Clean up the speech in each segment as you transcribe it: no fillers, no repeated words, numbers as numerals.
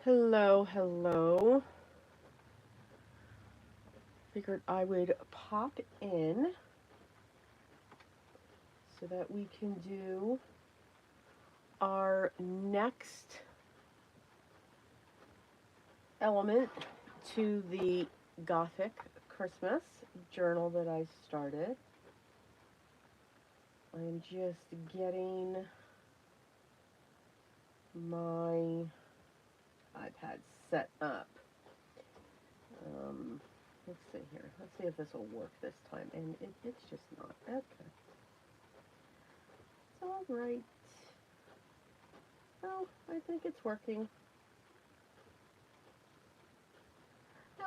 Hello, hello. Figured I would pop in so that we can do our next element to the Gothic Christmas journal that I started. I'm just getting my iPad set up. Let's see here. Let's see if this will work this time. And it's just not. Okay. It's all right. Oh, I think it's working.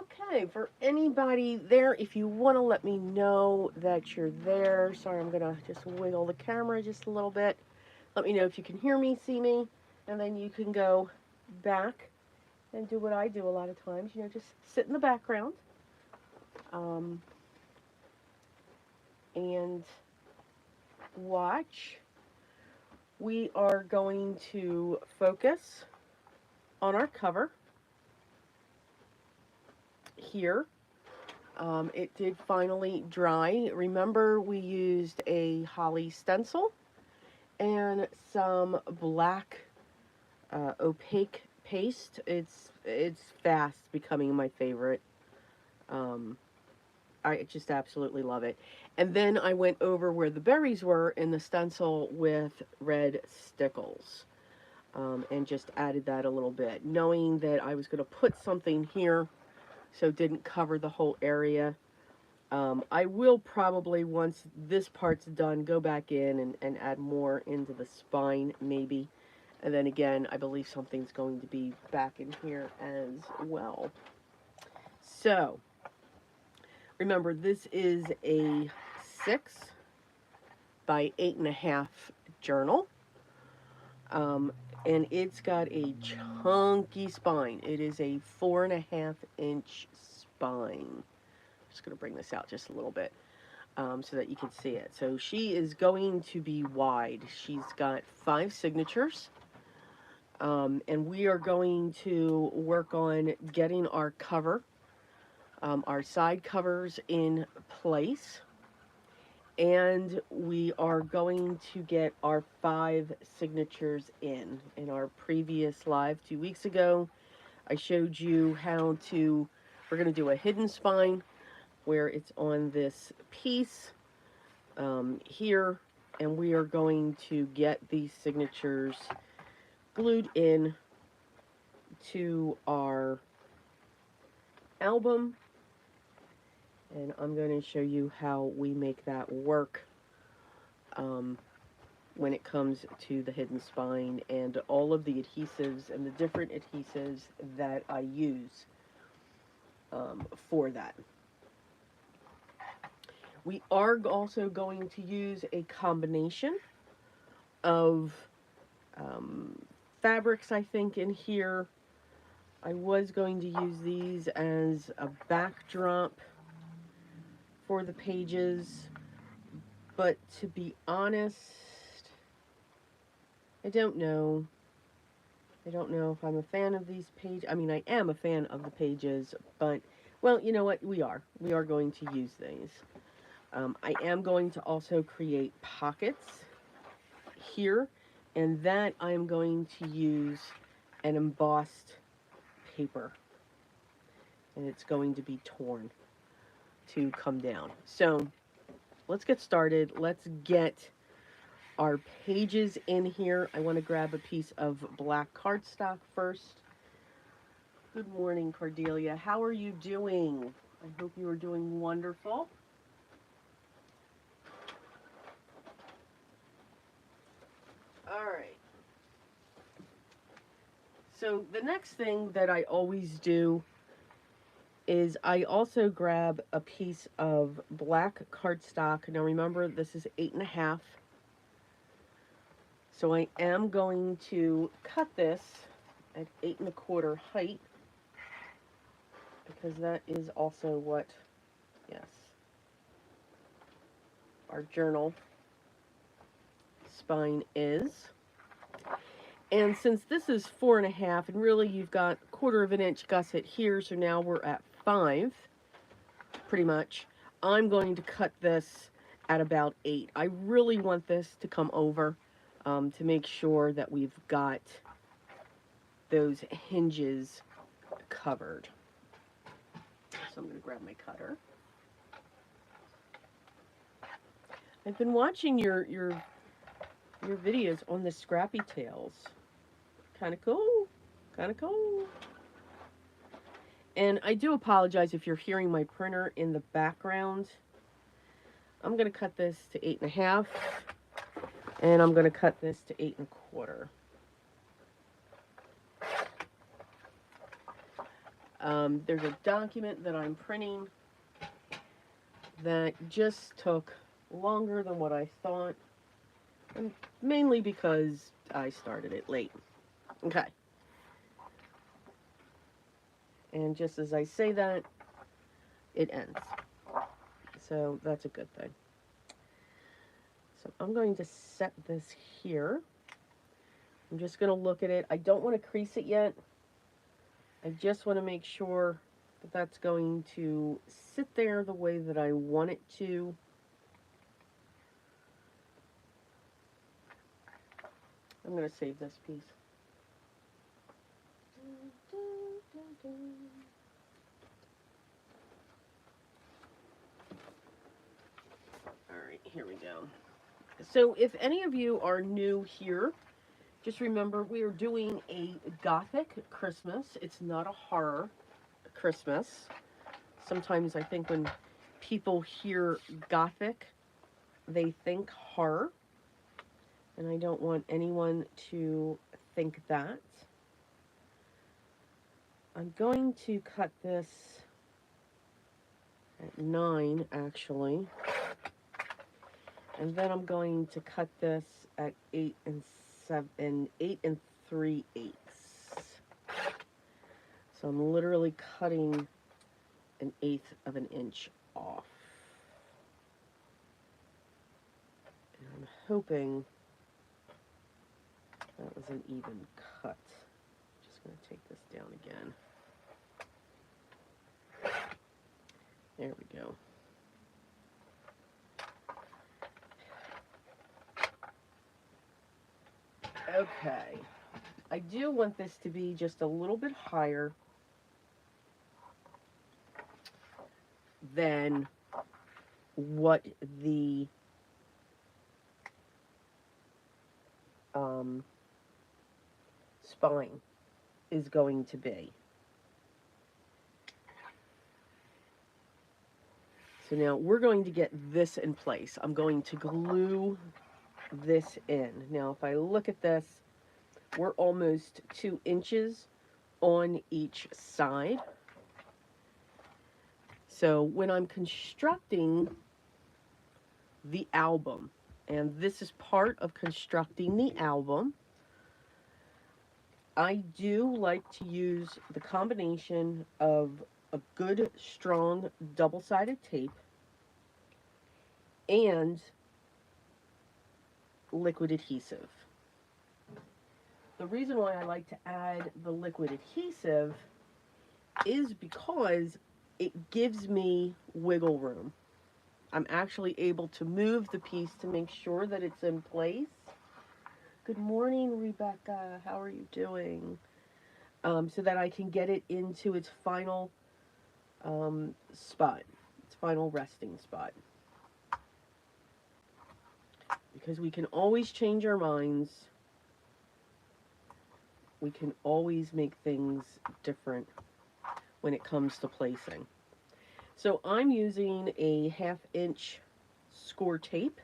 Okay, for anybody there, if you want to let me know that you're there. Sorry, I'm going to just wiggle the camera just a little bit. Let me know if you can hear me, see me, and then you can go back and do what I do a lot of times. Just sit in the background um, and watch. We are going to focus on our cover here. It did finally dry. Remember, we used a holly stencil and some black opaque paste. It's fast becoming my favorite. Um, I just absolutely love it. And then I went over where the berries were in the stencil with red stickles. And just added that a little bit, knowing that I was going to put something here so it didn't cover the whole area. I will probably, once this part's done, go back in and add more into the spine, maybe. And then again, I believe something's going to be back in here as well. So, remember, this is a 6 by 8.5 journal. And it's got a chunky spine. It is a 4.5-inch spine. Just going to bring this out just a little bit. So that you can see it. So she is going to be wide. She's got 5 signatures. And we are going to work on getting our cover, our side covers in place. And we are going to get our 5 signatures in. In our previous live 2 weeks ago, I showed you how to, we're going to do a hidden spine where it's on this piece here, and we are going to get these signatures glued in to our album, and I'm going to show you how we make that work when it comes to the hidden spine and all of the adhesives and the different adhesives that I use for that. We are also going to use a combination of fabrics, I think, in here. I was going to use these as a backdrop for the pages, but to be honest, I don't know. I don't know if I'm a fan of these pages. I mean, I am a fan of the pages, but, well, you know what? We are. We are going to use these. I am going to also create pockets here, and that I'm going to use an embossed paper, and it's going to be torn to come down. So let's get started. Let's get our pages in here. I want to grab a piece of black cardstock first. Good morning, Cordelia. How are you doing? I hope you are doing wonderful. All right. So the next thing that I always do is I also grab a piece of black cardstock. Now remember, this is 8.5. So I am going to cut this at 8.25 height, because that is also what, yes, our journal spine is. And since this is 4.5, and really you've got 1/4 inch gusset here, so now we're at 5, pretty much. I'm going to cut this at about 8. I really want this to come over to make sure that we've got those hinges covered. So I'm going to grab my cutter. I've been watching your videos on the Scrappy Tales. Kind of cool. Kind of cool. And I do apologize if you're hearing my printer in the background. I'm going to cut this to 8.5. And I'm going to cut this to 8.25. There's a document that I'm printing that just took longer than what I thought. And mainly because I started it late. Okay. And just as I say that, it ends. So that's a good thing. So I'm going to set this here. I'm just going to look at it. I don't want to crease it yet. I just want to make sure that that's going to sit there the way that I want it to. I'm going to save this piece. Alright, here we go. So if any of you are new here, just remember we are doing a Gothic Christmas. It's not a horror Christmas. Sometimes I think when people hear Gothic, they think horror. And I don't want anyone to think that. I'm going to cut this at 9, actually. And then I'm going to cut this at 8 and 3/8. So I'm literally cutting 1/8 of an inch off. And I'm hoping that was an even cut. Just going to take this down again. There we go. Okay. I do want this to be just a little bit higher than what the spine is going to be. So now we're going to get this in place. I'm going to glue this in. Now if I look at this, we're almost 2 inches on each side. So when I'm constructing the album, and this is part of constructing the album, I do like to use the combination of a good, strong, double-sided tape and liquid adhesive. The reason why I like to add the liquid adhesive is because it gives me wiggle room. I'm actually able to move the piece to make sure that it's in place. Good morning, Rebecca. How are you doing? So that I can get it into its final spot, its final resting spot. Because we can always change our minds. We can always make things different when it comes to placing. So I'm using a 1/2 inch score tape.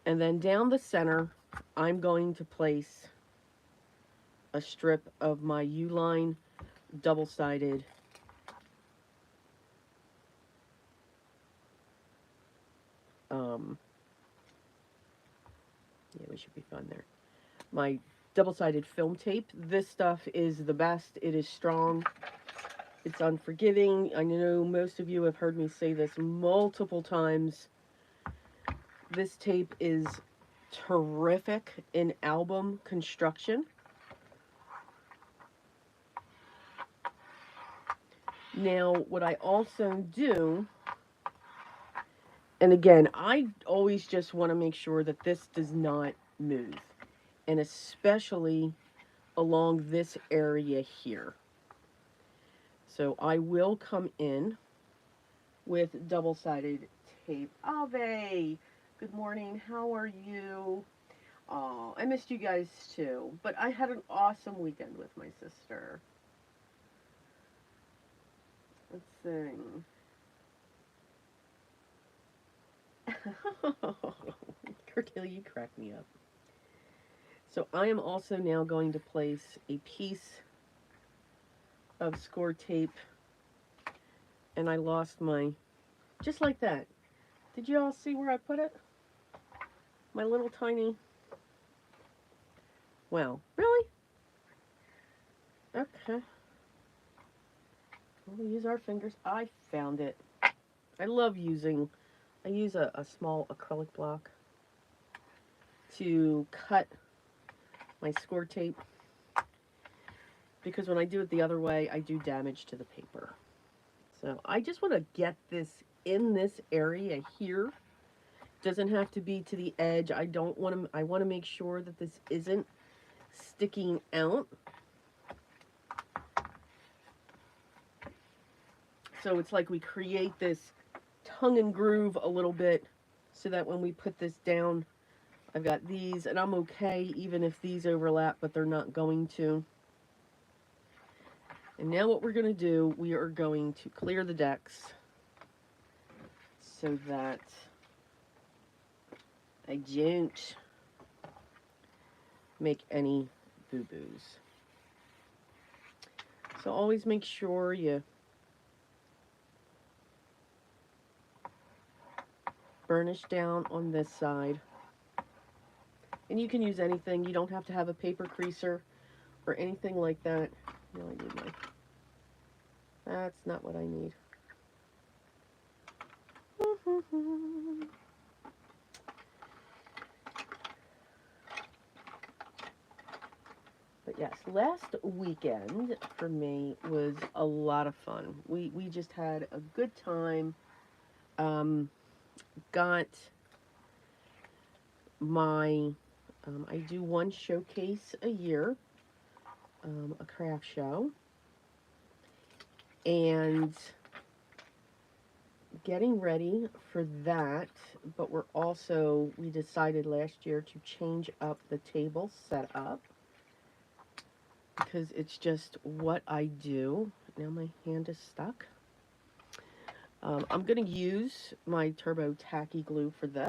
And then down the center, I'm going to place a strip of my U-line double-sided yeah, we should be fine there. My double-sided film tape. This stuff is the best. It is strong. It's unforgiving. I know most of you have heard me say this multiple times. This tape is terrific in album construction. Now, what I also do, and again, I always just want to make sure that this does not move, and especially along this area here. So I will come in with double-sided tape. Ave, good morning. How are you? Oh, I missed you guys too, but I had an awesome weekend with my sister. Let's see. Cordelia, you crack me up. So I am also now going to place a piece of score tape, and I lost my, just like that. Did you all see where I put it? My little tiny, wow, really? Okay. We'll use our fingers. I found it. I love using, I use a small acrylic block to cut my score tape, because when I do it the other way, I do damage to the paper. So I just want to get this in this area here. Doesn't have to be to the edge. I don't want to, I want to make sure that this isn't sticking out. So it's like we create this tongue and groove a little bit so that when we put this down, I've got these, and I'm okay even if these overlap, but they're not going to. And now what we're going to do, we are going to clear the decks so that I don't make any boo-boos. So always make sure you burnish down on this side. And you can use anything. You don't have to have a paper creaser or anything like that. No, I need my... That's not what I need. But yes, last weekend for me was a lot of fun. We just had a good time. Got my, I do one showcase a year, a craft show. And getting ready for that, but we're also, we decided last year to change up the table setup because it's just what I do. Now my hand is stuck. I'm going to use my Turbo Tacky Glue for this.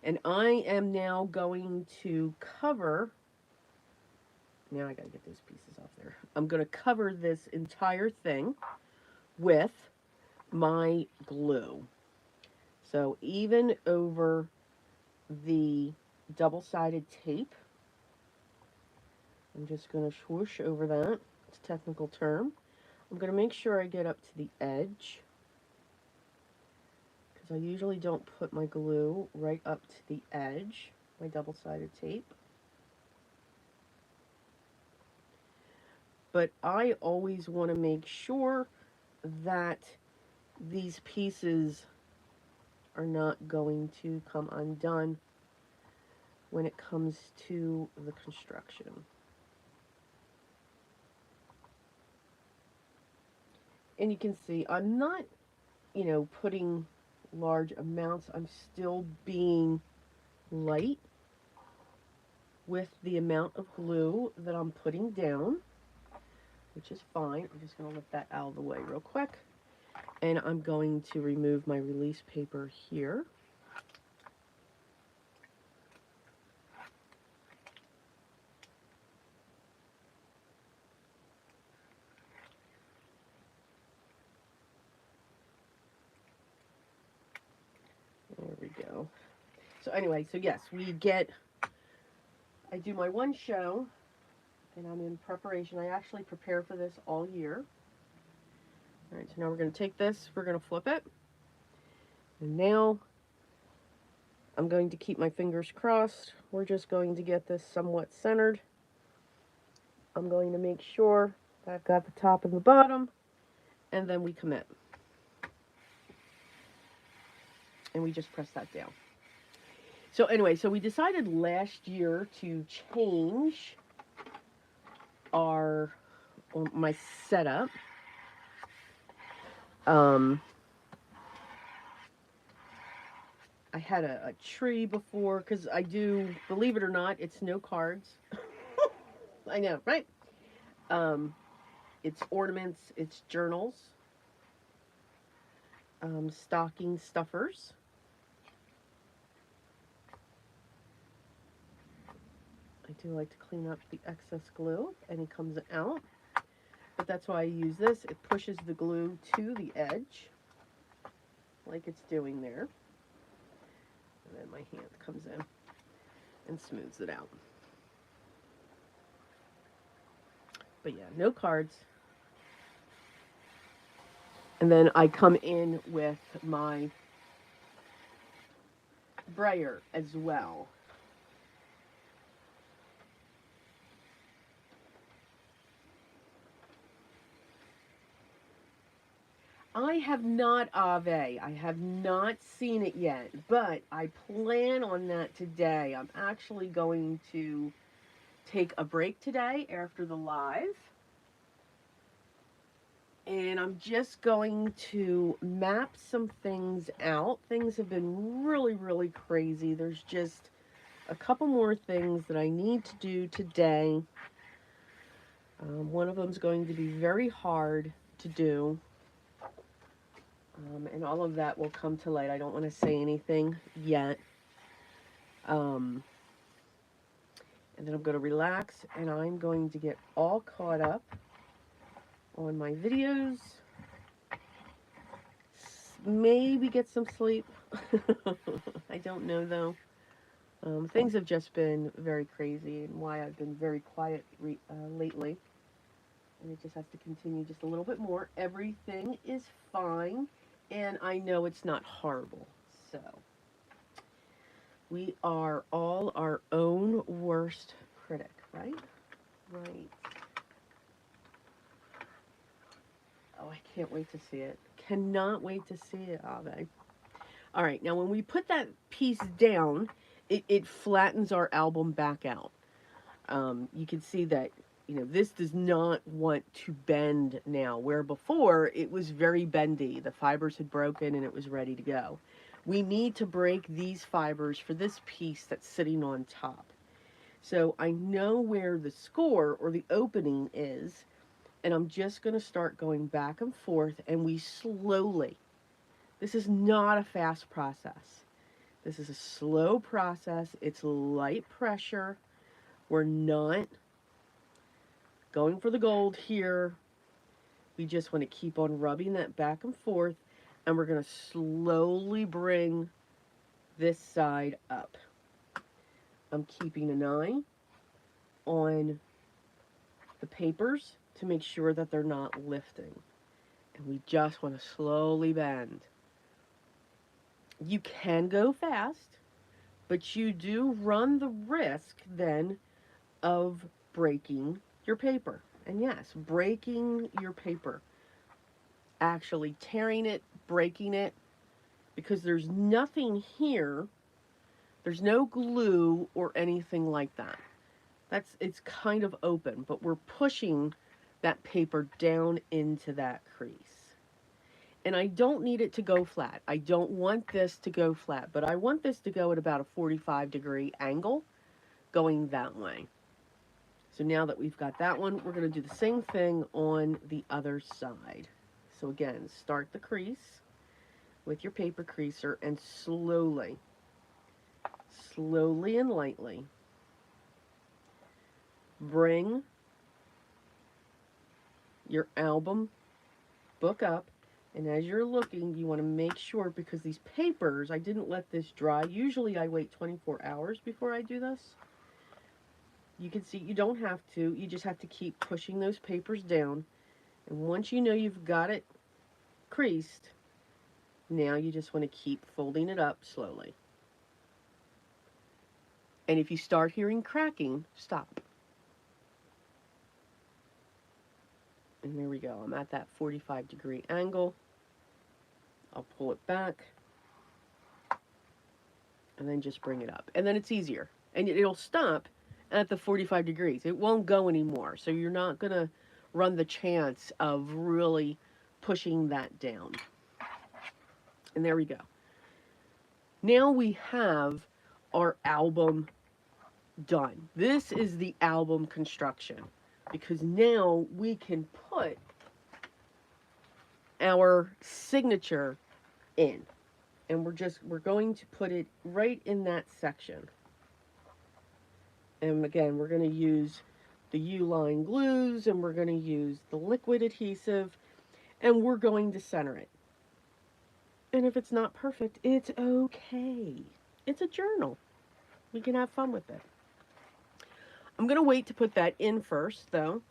And I am now going to cover, now I got to get those pieces off there. I'm going to cover this entire thing with my glue. So even over the double-sided tape, I'm just going to swoosh over that. It's a technical term. I'm going to make sure I get up to the edge, because I usually don't put my glue right up to the edge, my double-sided tape. But I always want to make sure that these pieces are not going to come undone when it comes to the construction. And you can see I'm not, you know, putting large amounts. I'm still being light with the amount of glue that I'm putting down, which is fine. I'm just going to lift that out of the way real quick. And I'm going to remove my release paper here. There we go. So anyway, so yes, I do my one show, and I'm in preparation. I actually prepare for this all year. All right, so now we're going to take this, we're going to flip it, And now I'm going to keep my fingers crossed. We're just going to get this somewhat centered. I'm going to make sure that I've got the top and the bottom, and then we commit. And we just press that down. So anyway, so we decided last year to change my setup. I had a tree before, because I do, believe it or not, it's no cards. I know, right? It's ornaments, it's journals, stocking stuffers. I do like to clean up the excess glue, and it comes out. But that's why I use this. It pushes the glue to the edge, like it's doing there. And then my hand comes in and smooths it out. But yeah, no cards. And then I come in with my brayer as well. I have not Ave. I have not seen it yet, but I plan on that today. I'm actually going to take a break today after the live. And I'm just going to map some things out. Things have been really, really crazy. There's just a couple more things that I need to do today. One of them is going to be very hard to do. And all of that will come to light. I don't want to say anything yet. And then I'm going to relax, and I'm going to get all caught up on my videos. Maybe get some sleep. I don't know, though. Things have just been very crazy, and why I've been very quiet lately. And it just has to continue just a little bit more. Everything is fine, and I know it's not horrible. So, we are all our own worst critic, right? Right. Oh, I can't wait to see it. Cannot wait to see it, Ave. All right, now when we put that piece down, it flattens our album back out. You can see that, this does not want to bend now, where before it was very bendy. The fibers had broken and it was ready to go. We need to break these fibers for this piece that's sitting on top. So I know where the score or the opening is, and I'm just going to start going back and forth, and we slowly, this is not a fast process. This is a slow process. It's light pressure. We're not going for the gold here. We just want to keep on rubbing that back and forth, and we're going to slowly bring this side up. I'm keeping an eye on the papers to make sure that they're not lifting. And we just want to slowly bend. You can go fast, but you do run the risk then of breaking your paper. And yes, breaking your paper. Actually tearing it, breaking it, because there's nothing here. There's no glue or anything like that. It's kind of open, but we're pushing that paper down into that crease. And I don't need it to go flat. I don't want this to go flat, but I want this to go at about a 45-degree angle going that way. So now that we've got that one, we're going to do the same thing on the other side. So again, start the crease with your paper creaser and slowly, slowly and lightly bring your album book up. And as you're looking, you want to make sure, because these papers, I didn't let this dry. Usually I wait 24 hours before I do this. You can see you don't have to. You just have to keep pushing those papers down. And once you know you've got it creased, Now you just want to keep folding it up slowly. And if you start hearing cracking, stop. And there we go. I'm at that 45-degree angle. I'll pull it back. And then just bring it up. And then it's easier. And it'll stop at the 45 degrees. It won't go anymore. So you're not going to run the chance of really pushing that down. And there we go. Now we have our album done. This is the album construction, because now we can put our signature in, and we're going to put it right in that section. And again, we're going to use the U-line glues, and we're going to use the liquid adhesive, and we're going to center it. And if it's not perfect, it's okay. It's a journal. We can have fun with it. I'm going to wait to put that in first, though,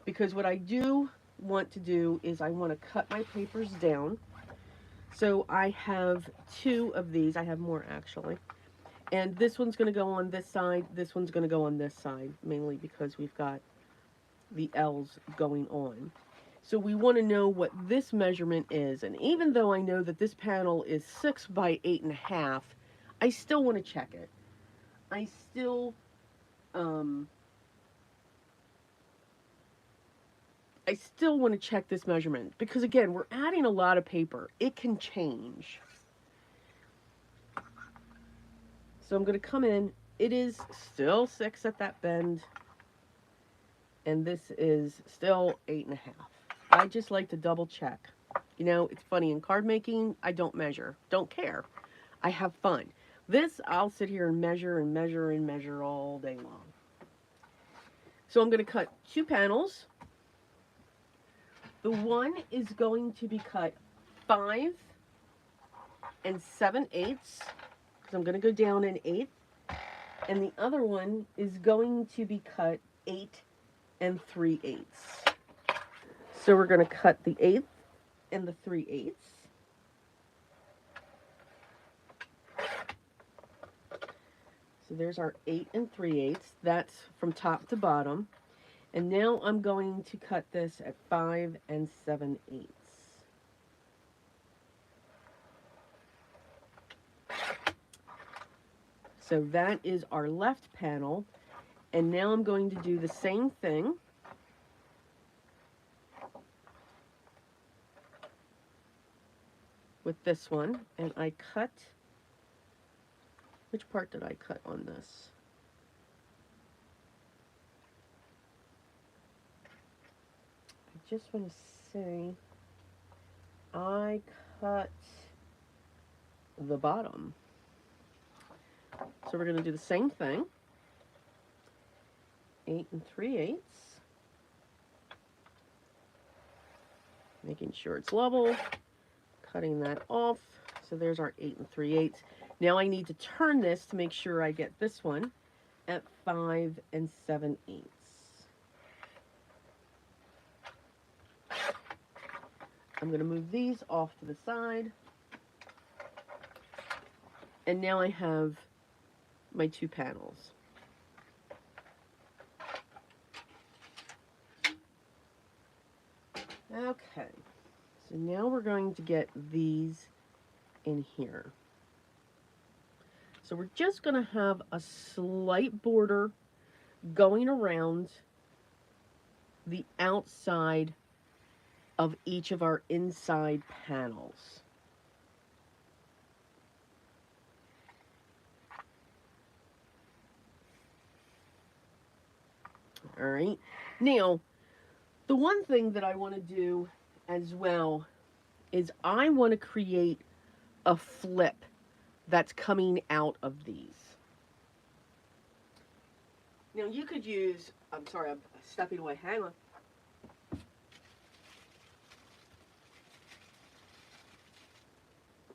because what I do want to do is I want to cut my papers down. So I have 2 of these. I have more, actually. And this one's going to go on this side. This one's going to go on this side, mainly because we've got the L's going on. So we want to know what this measurement is. And even though I know that this panel is 6 by 8.5, I still want to check it. I still want to check this measurement, because again, we're adding a lot of paper. It can change. So I'm going to come in. It is still 6 at that bend, and this is still 8.5. I just like to double check. You know, it's funny, in card making, I don't measure. Don't care. I have fun. This, I'll sit here and measure and measure and measure all day long. So I'm going to cut 2 panels. The one is going to be cut 5 7/8, because I'm going to go down an 1/8. And the other one is going to be cut 8 3/8. So we're going to cut the 1/8 and the 3/8. So there's our 8 3/8. That's from top to bottom. And now I'm going to cut this at 5 7/8. So that is our left panel. And now I'm going to do the same thing with this one. And I cut, which part did I cut on this? I just want to say I cut the bottom. So we're going to do the same thing. 8 3/8. Making sure it's level. Cutting that off. So there's our 8 3/8. Now I need to turn this to make sure I get this one at 5 7/8. I'm going to move these off to the side. And now I have my 2 panels. Okay, so now we're going to get these in here. So we're just going to have a slight border going around the outside of each of our inside panels. All right. Now, the one thing that I want to do as well is I want to create a flip that's coming out of these. Now, you could use, I'm sorry, I'm stepping away. Hang on.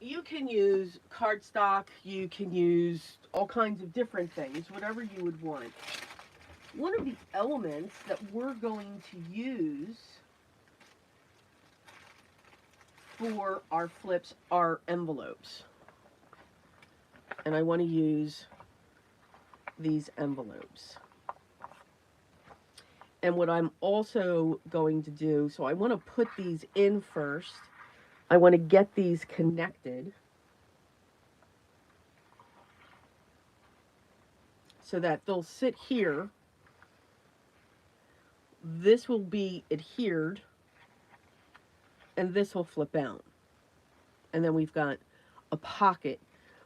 You can use cardstock, you can use all kinds of different things, whatever you would want. One of the elements that we're going to use for our flips are envelopes. And I want to use these envelopes. And what I'm also going to do, so I want to put these in first. I want to get these connected so that they'll sit here. This will be adhered, and this will flip out. And then we've got a pocket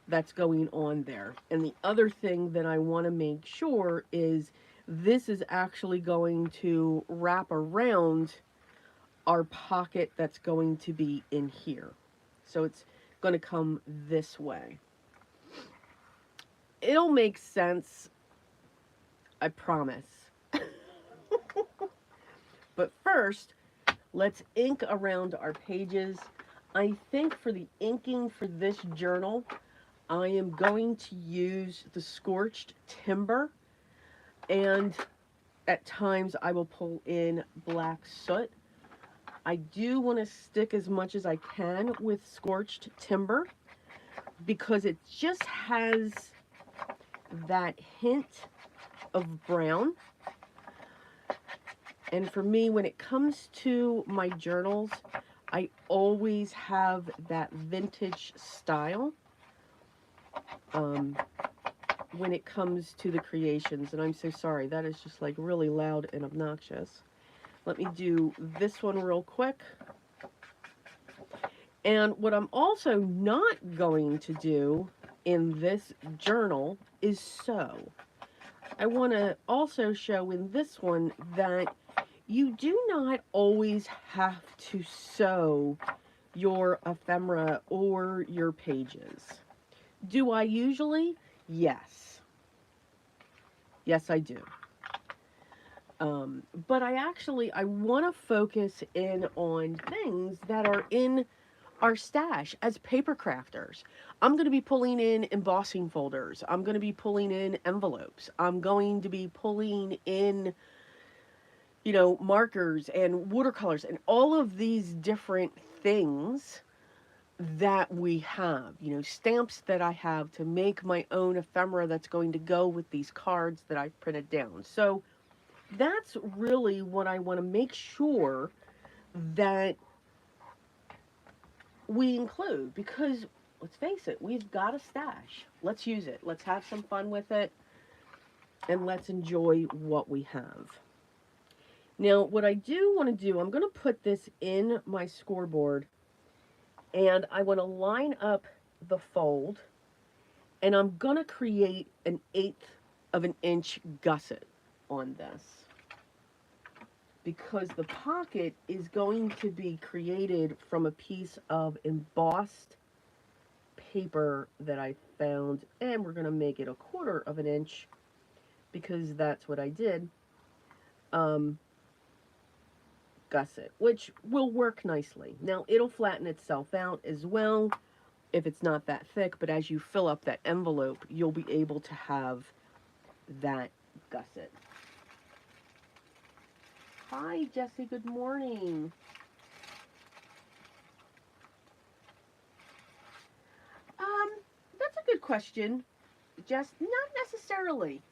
that's going on there. And the other thing that I want to make sure is this is actually going to wrap around our pocket that's going to be in here. So it's going to come this way. It'll make sense, I promise. But first, let's ink around our pages. I think for the inking for this journal, I am going to use the scorched timber, and at times I will pull in black soot. I do want to stick as much as I can with scorched timber because it just has that hint of brown. And for me, when it comes to my journals, I always have that vintage style when it comes to the creations. And I'm so sorry, that is just like really loud and obnoxious. Let me do this one real quick. And what I'm also not going to do in this journal is sew. I want to also show in this one that you do not always have to sew your ephemera or your pages. Do I usually? Yes. Yes, I do. But I want to focus in on things that are in our stash as paper crafters. I'm going to be pulling in embossing folders. I'm going to be pulling in envelopes. I'm going to be pulling in, you know, markers and watercolors and all of these different things that we have, you know, stamps that I have to make my own ephemera that's going to go with these cards that I've printed down. So that's really what I want to make sure that we include, because let's face it, we've got a stash. Let's use it. Let's have some fun with it, and let's enjoy what we have. Now, what I do want to do, I'm going to put this in my scoreboard, and I want to line up the fold, and I'm going to create an 1/8 of an inch gusset on this, because the pocket is going to be created from a piece of embossed paper that I found, and we're going to make it 1/4 of an inch because that's what I did. Gusset, which will work nicely. Now it'll flatten itself out as well if it's not that thick, but as you fill up that envelope, you'll be able to have that gusset. Hi, Jesse. Good morning. That's a good question, Jess. Not necessarily.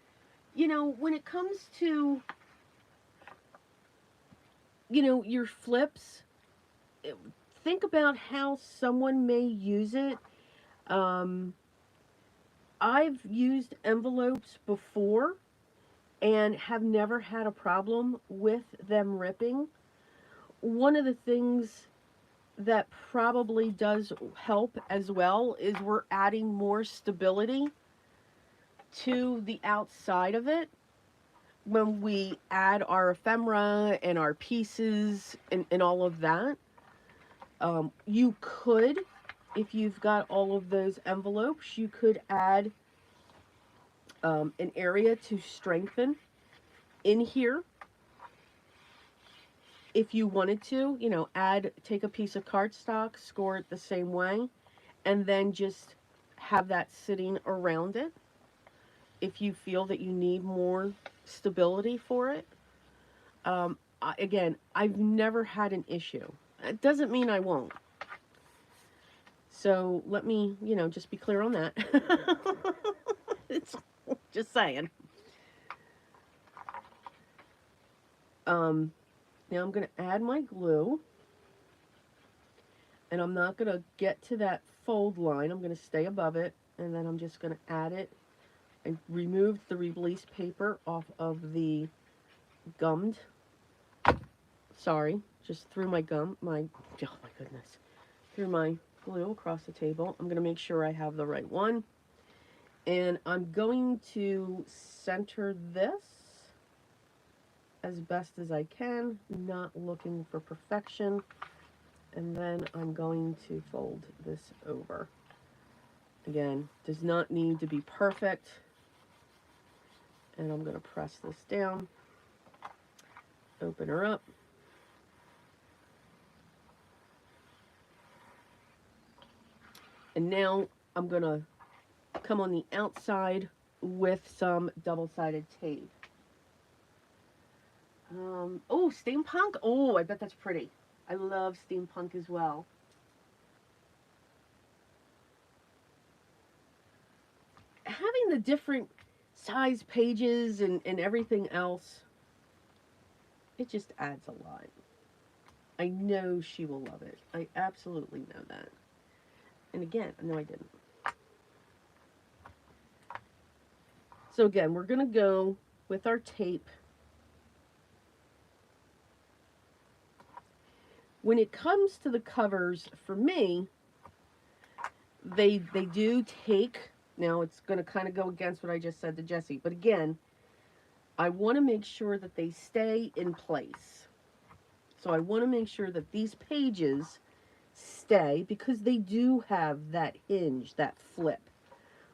You know, when it comes to, you know, your flips, think about how someone may use it. I've used envelopes before and have never had a problem with them ripping. One of the things that probably does help as well is we're adding more stability to the outside of it when we add our ephemera and our pieces and all of that. You could, if you've got all of those envelopes, you could add an area to strengthen in here. If you wanted to, you know, take a piece of cardstock, score it the same way, and then just have that sitting around it if you feel that you need more stability for it. Again, I've never had an issue. It doesn't mean I won't. So let me, just be clear on that. It's just saying. Now I'm going to add my glue, and I'm not going to get to that fold line. I'm going to stay above it, and then I'm just going to add it. I removed the release paper off of the gummed. Sorry, just threw my oh my goodness, threw my glue across the table. I'm going to make sure I have the right one. And I'm going to center this as best as I can, not looking for perfection. And then I'm going to fold this over. Again, does not need to be perfect. And I'm going to press this down, open her up. And now I'm going to come on the outside with some double-sided tape. Oh, steampunk. Oh, I bet that's pretty. I love steampunk as well. Having the different size pages and everything else, it just adds a lot. I know she will love it. I absolutely know that. And again, no, I didn't. So again, we're going to go with our tape. When it comes to the covers, for me, they do take, now it's going to kind of go against what I just said to Jessie, but again, I want to make sure that they stay in place. So I want to make sure that these pages stay, because they do have that hinge, that flip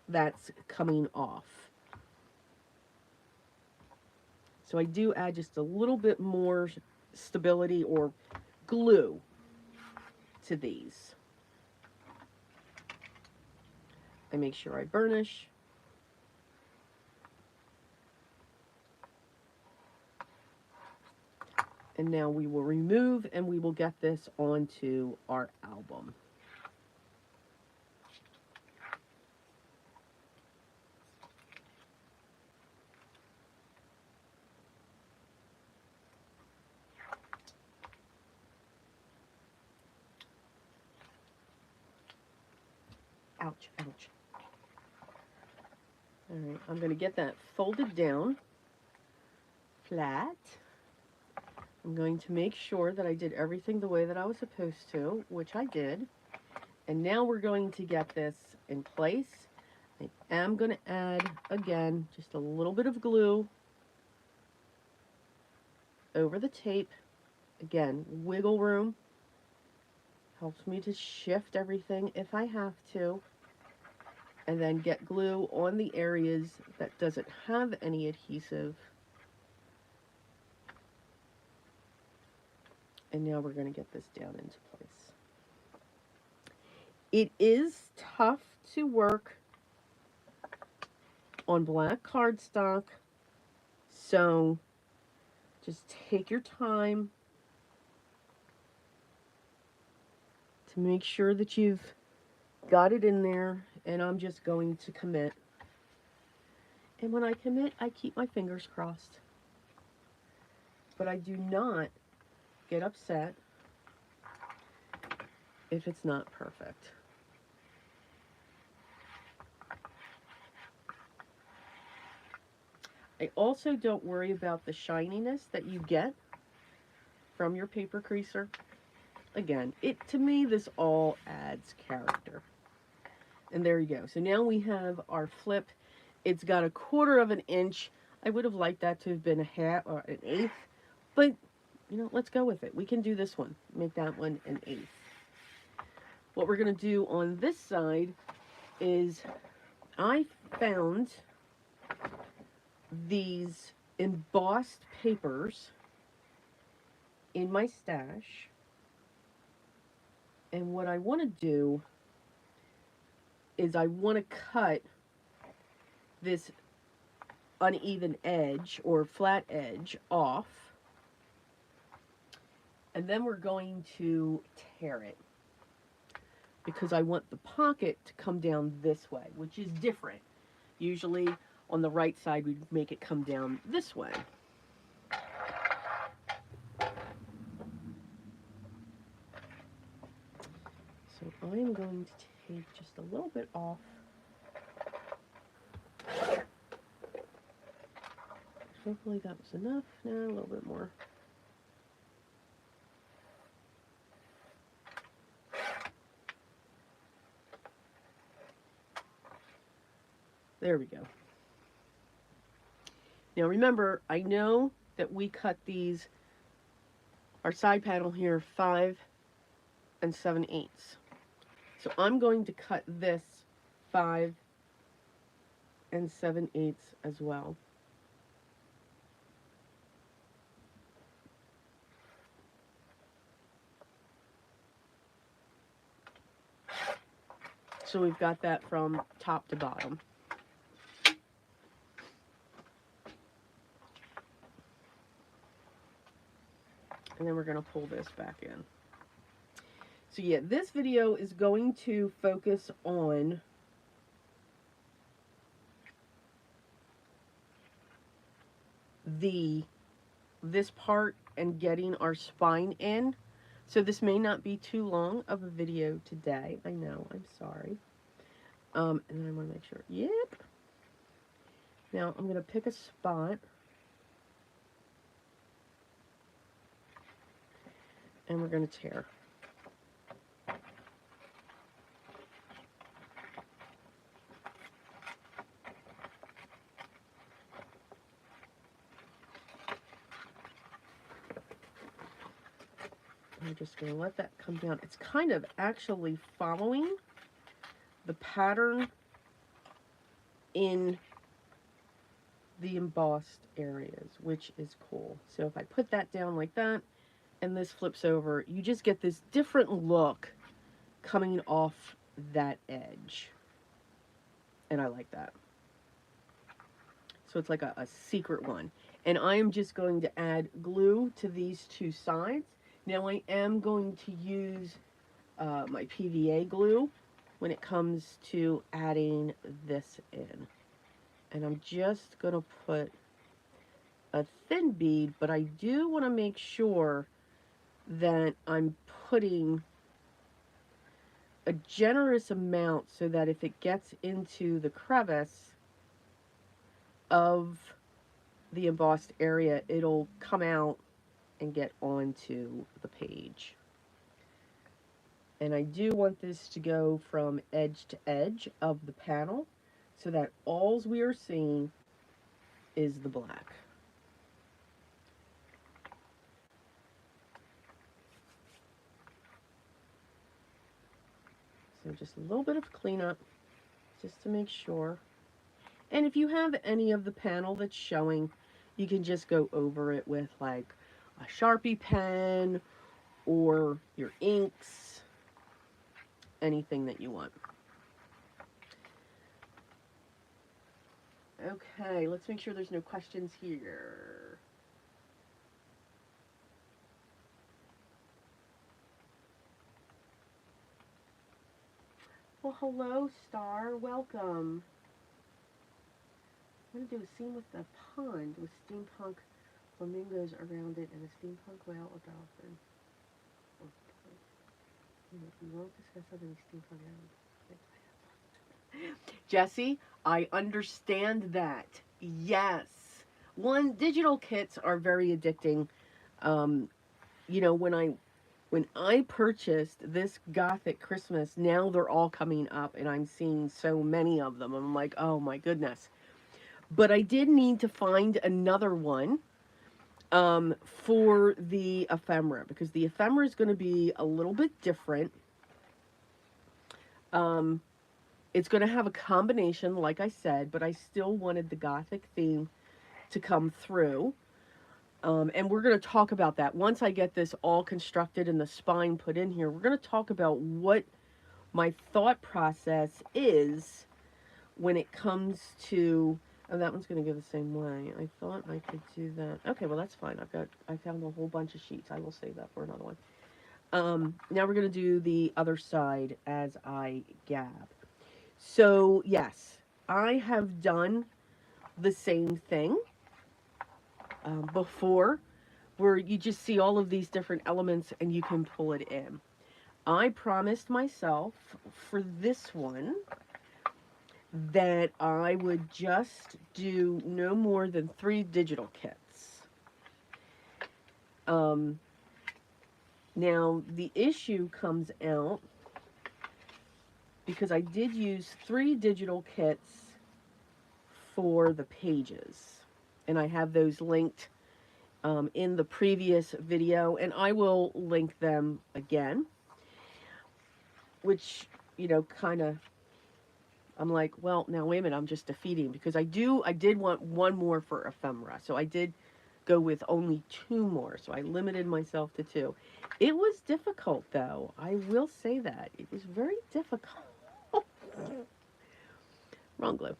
that's coming off. So I do add just a little bit more stability or glue to these. I make sure I burnish. And now we will remove, and we will get this onto our album. Ouch, ouch. All right, I'm going to get that folded down flat. I'm going to make sure that I did everything the way that I was supposed to, which I did. And now we're going to get this in place. I am going to add, again, just a little bit of glue over the tape. Again, wiggle room. Helps me to shift everything if I have to. And then get glue on the areas that doesn't have any adhesive. And now we're going to get this down into place. It is tough to work on black cardstock, so just take your time to make sure that you've got it in there, and I'm just going to commit. And when I commit, I keep my fingers crossed. But I do not get upset if it's not perfect. I also don't worry about the shininess that you get from your paper creaser. Again, to me, this all adds character. And there you go. So now we have our flip. It's got 1/4 of an inch. I would have liked that to have been a half or an eighth, but let's go with it. We can do this one. Make that one an eighth. What we're going to do on this side is I found these embossed papers in my stash. And what I want to do is I want to cut this uneven edge or flat edge off. And then we're going to tear it. because I want the pocket to come down this way, which is different. Usually on the right side, we'd make it come down this way. So I'm going to take just a little bit off. Hopefully that was enough. Now a little bit more. There we go. Now remember, I know that we cut these, our side panel here, 5 7/8. So I'm going to cut this 5 7/8 as well. So we've got that from top to bottom. And then we're going to pull this back in. So yeah, this video is going to focus on this part and getting our spine in. So this may not be too long of a video today. I know, I'm sorry. And then I want to make sure, yep. Now I'm going to pick a spot. And we're going to tear. I'm just going to let that come down. It's kind of actually following the pattern in the embossed areas, which is cool. So if I put that down like that, and this flips over, you just get this different look coming off that edge. And I like that. So it's like a secret one. And I am just going to add glue to these two sides. Now I am going to use my PVA glue when it comes to adding this in. And I'm just going to put a thin bead, but I do want to make sure that I'm putting a generous amount so that if it gets into the crevice of the embossed area, it'll come out and get onto the page. And I do want this to go from edge to edge of the panel so that all we are seeing is the black. So just a little bit of cleanup just to make sure. And if you have any of the panel that's showing, you can just go over it with like a Sharpie pen or your inks, anything that you want. Okay, let's make sure there's no questions here. Well, hello, Star. Welcome. I'm going to do a scene with the pond with steampunk flamingos around it and a steampunk whale or dolphin. We won't discuss how many steampunk animals. Jesse, I understand that. Yes. One, digital kits are very addicting. You know, when I purchased this Gothic Christmas, now they're all coming up and I'm seeing so many of them. I'm like, oh my goodness. But I did need to find another one for the ephemera, because the ephemera is going to be a little bit different. It's going to have a combination, like I said, but I still wanted the Gothic theme to come through. And we're going to talk about that. Once I get this all constructed and the spine put in here, we're going to talk about what my thought process is when it comes to... Oh, that one's going to go the same way. I thought I could do that. Okay, well, that's fine. I found a whole bunch of sheets. I will save that for another one. Now we're going to do the other side as I gab. So, yes, I have done the same thing before, where you just see all of these different elements and you can pull it in. I promised myself for this one that I would just do no more than 3 digital kits. Um, Now, the issue comes out because I did use 3 digital kits for the pages, and I have those linked in the previous video, and I will link them again, which, kind of, I'm like, well, now wait a minute, I'm just defeating, because I did want one more for ephemera, so I did go with only 2 more, so I limited myself to 2. It was difficult, though. I will say that. It was very difficult. Wrong glue.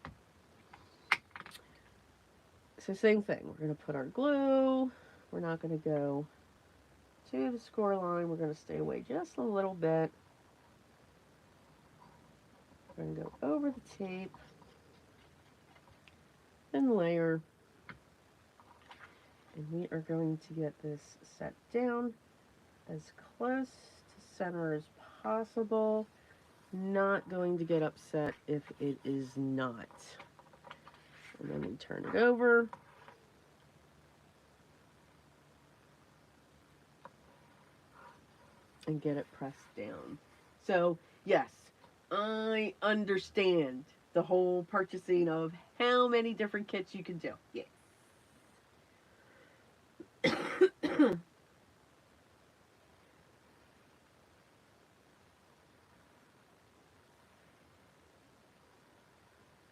So same thing. We're going to put our glue. We're not going to go to the score line. We're going to stay away just a little bit. We're going to go over the tape and layer. And we are going to get this set down as close to center as possible. Not going to get upset if it is not. And then we turn it over. And get it pressed down. So, yes, I understand the whole purchasing of how many different kits you can do. Yeah.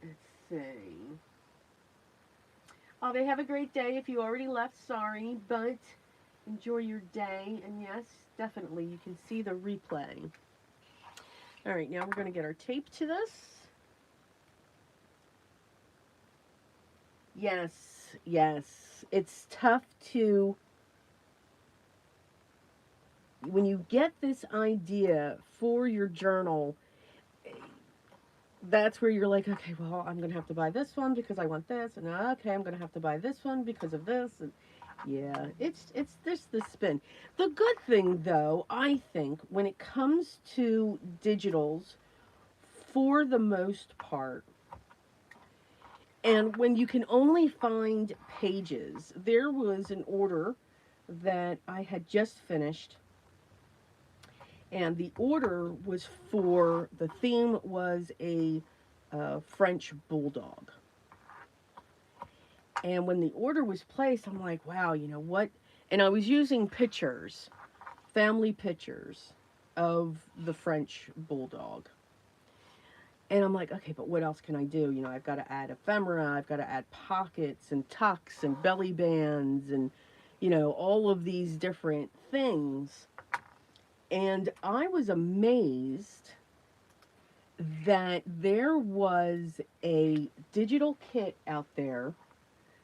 Let's see. Oh, they have a great day. If you already left, sorry, but enjoy your day. And yes, definitely, you can see the replay. All right, now we're going to get our tape to this. Yes, yes. It's tough to, when you get this idea for your journal, that's where you're like, okay, well, I'm going to have to buy this one because I want this, and okay, I'm going to have to buy this one because of this, and yeah, it's this spin. The good thing, though, I think, when it comes to digitals, for the most part, and when you can only find pages, there was an order that I had just finished, and the order was for, the theme was a French bulldog. And when the order was placed, I'm like, wow, you know what? And I was using pictures, family pictures of the French bulldog. And I'm like, okay, but what else can I do? You know, I've got to add ephemera, I've got to add pockets and tucks and belly bands and, all of these different things. And I was amazed that there was a digital kit out there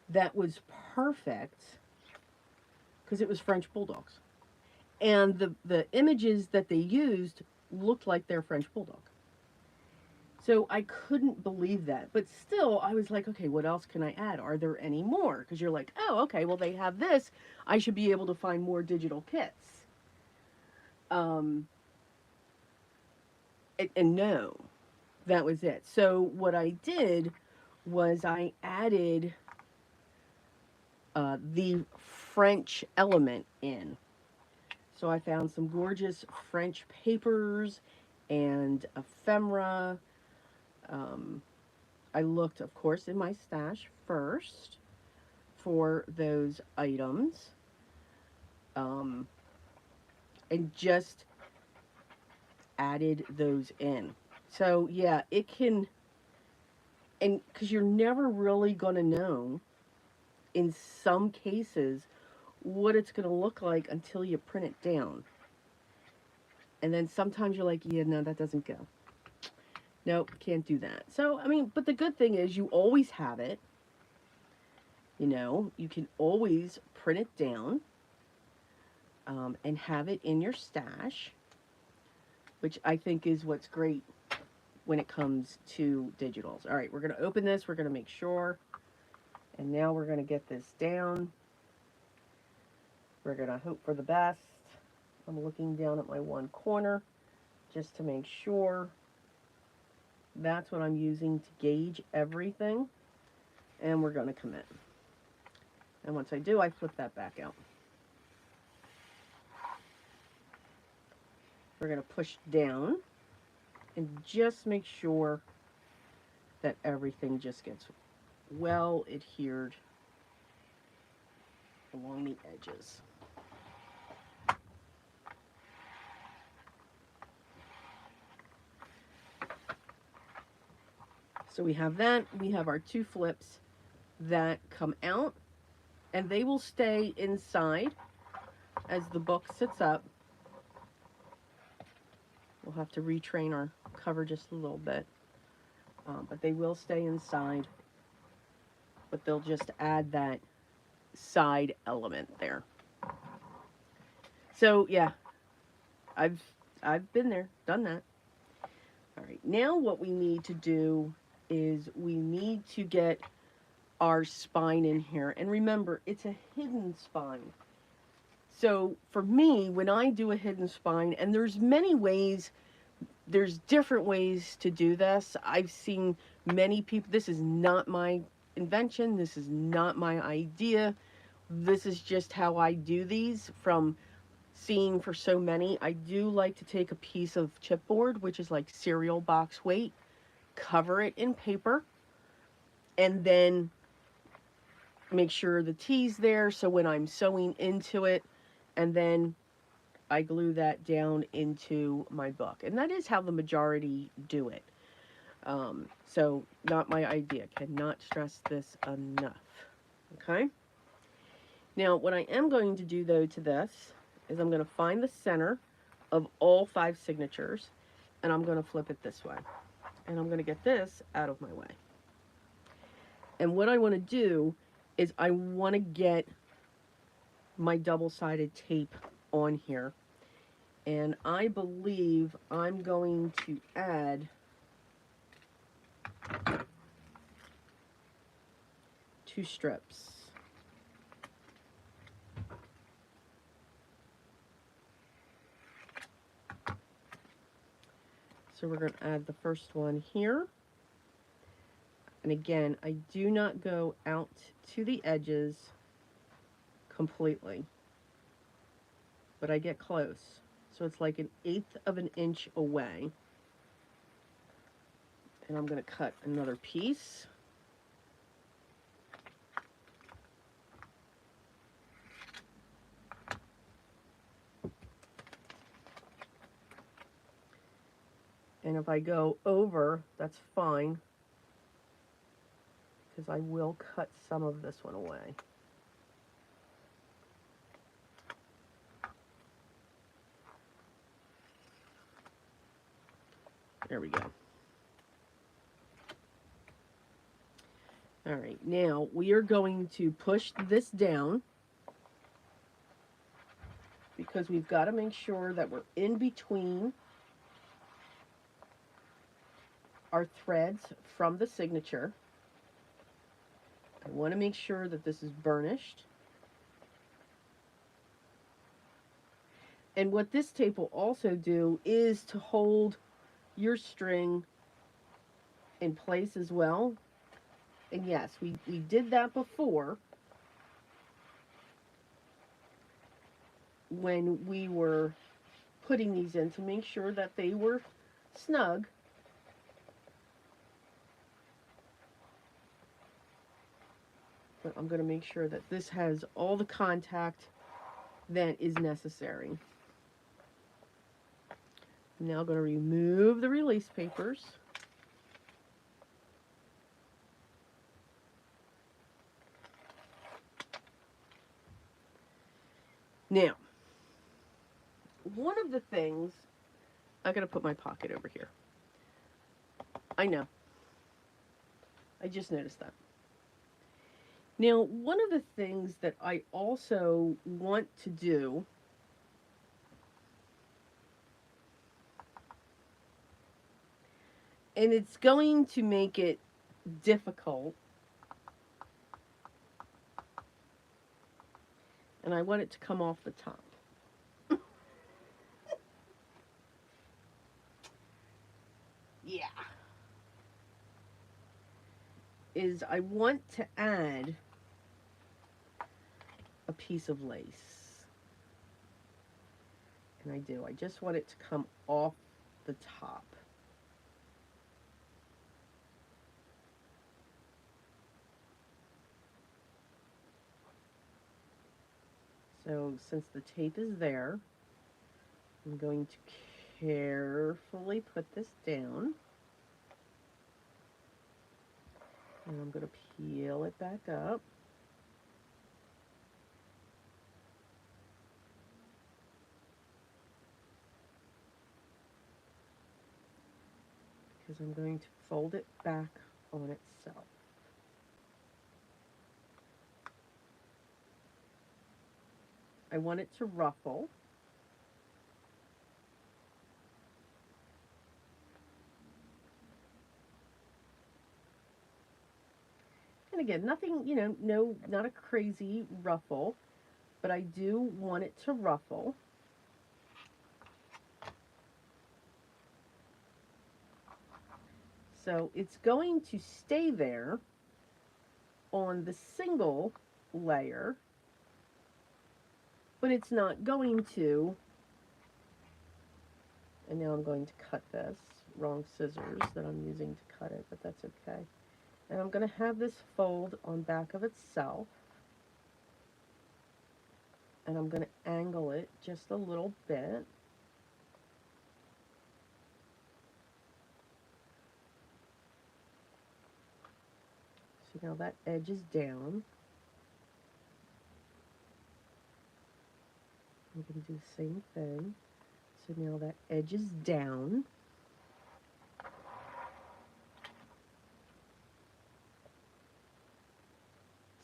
that was perfect because it was French bulldogs. And the images that they used looked like their French bulldog. So I couldn't believe that. But still, I was like, okay, what else can I add? Are there any more? Because you're like, oh, okay, well, they have this. I should be able to find more digital kits. And no, that was it. So what I did was I added the French element in. So I found some gorgeous French papers and ephemera. I looked, of course, in my stash first for those items. And just added those in. So, yeah, it can, and because you're never really going to know, in some cases, what it's going to look like until you print it down. And then sometimes you're like, yeah, no, that doesn't go. Nope, can't do that. So, I mean, but the good thing is you always have it. You can always print it down. and have it in your stash, which I think is what's great when it comes to digitals. All right, we're going to open this. We're going to make sure. And now we're going to get this down. We're going to hope for the best. I'm looking down at my one corner just to make sure. That's what I'm using to gauge everything. And we're going to commit. And once I do, I flip that back out. We're going to push down and just make sure that everything just gets well adhered along the edges. So we have that. We have our two flips that come out, and they will stay inside as the book sits up. We'll have to retrain our cover just a little bit, but they will stay inside, but they'll just add that side element there. So yeah, I've been there, done that. All right, now what we need to do is we need to get our spine in here. And remember, it's a hidden spine. So for me, when I do a hidden spine, and there's many ways, there's different ways to do this. I've seen many people, this is not my invention, this is not my idea. This is just how I do these from seeing for so many. I do like to take a piece of chipboard, which is like cereal box weight, cover it in paper, and then make sure the T's there so when I'm sewing into it, and then I glue that down into my book. And that is how the majority do it. So not my idea. Cannot stress this enough. Okay? Now, what I am going to do, though, to this is I'm going to find the center of all 5 signatures, and I'm going to flip it this way. And I'm going to get this out of my way. And what I want to do is I want to get my double-sided tape on here. And I believe I'm going to add 2 strips. So we're going to add the first one here. And again, I do not go out to the edges completely, but I get close. So it's like 1/8 of an inch away. And I'm going to cut another piece. And if I go over, that's fine, because I will cut some of this one away. There we go. All right, now we are going to push this down because we've got to make sure that we're in between our threads from the signature. I want to make sure that this is burnished. And what this tape will also do is to hold your string in place as well. And yes, we did that before when we were putting these in to make sure that they were snug. But I'm going to make sure that this has all the contact that is necessary. I'm now going to remove the release papers. Now, one of the things, I got to put my pocket over here. I know. I just noticed that. Now, one of the things that I also want to do And it's going to make it difficult. And I want it to come off the top. Yeah. Is I want to add a piece of lace. And I do. I just want it to come off the top. So since the tape is there, I'm going to carefully put this down. And I'm going to peel it back up. Because I'm going to fold it back on itself. I want it to ruffle. And again, nothing, no, not a crazy ruffle, but I do want it to ruffle. So it's going to stay there on the single layer, but it's not going to, and now I'm going to cut this, wrong scissors that I'm using to cut it, but that's okay. And I'm going to have this fold on back of itself, and I'm going to angle it just a little bit. So now that edge is down. I'm going to do the same thing. So now that edge is down.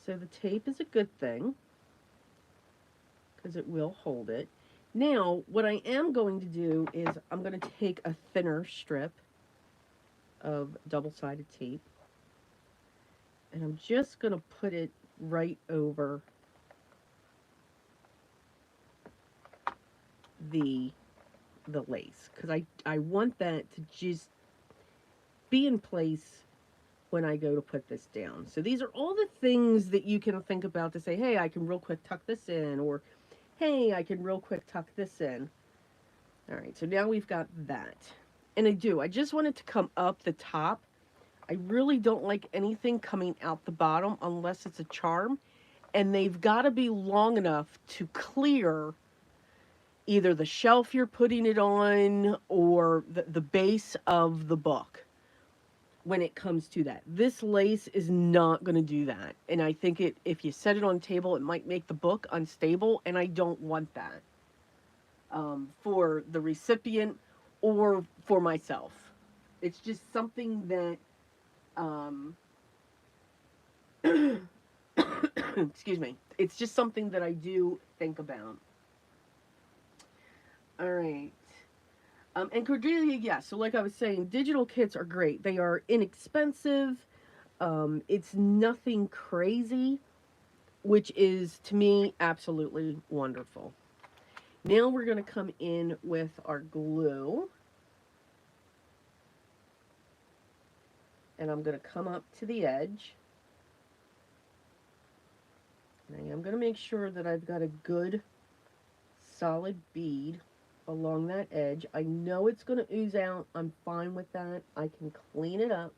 So the tape is a good thing because it will hold it. Now, what I am going to do is I'm going to take a thinner strip of double-sided tape, and I'm just going to put it right over the lace, because I want that to just be in place when I go to put this down. So these are all the things that you can think about to say, hey, I can real quick tuck this in, or hey, I can real quick tuck this in. All right, so now we've got that. And I just want it to come up the top. I really don't like anything coming out the bottom unless it's a charm. And they've got to be long enough to clear either the shelf you're putting it on or the base of the book when it comes to that. This lace is not going to do that. And I think if you set it on the table, it might make the book unstable, and I don't want that for the recipient or for myself. It's just something that, excuse me, it's just something that I do think about. All right. And Cordelia, yes. So, like I was saying, digital kits are great. They are inexpensive. It's nothing crazy, which is, to me, absolutely wonderful. Now we're going to come in with our glue. And I'm going to come up to the edge. And I am going to make sure that I've got a good, solid bead along that edge. I know it's going to ooze out. I'm fine with that. I can clean it up.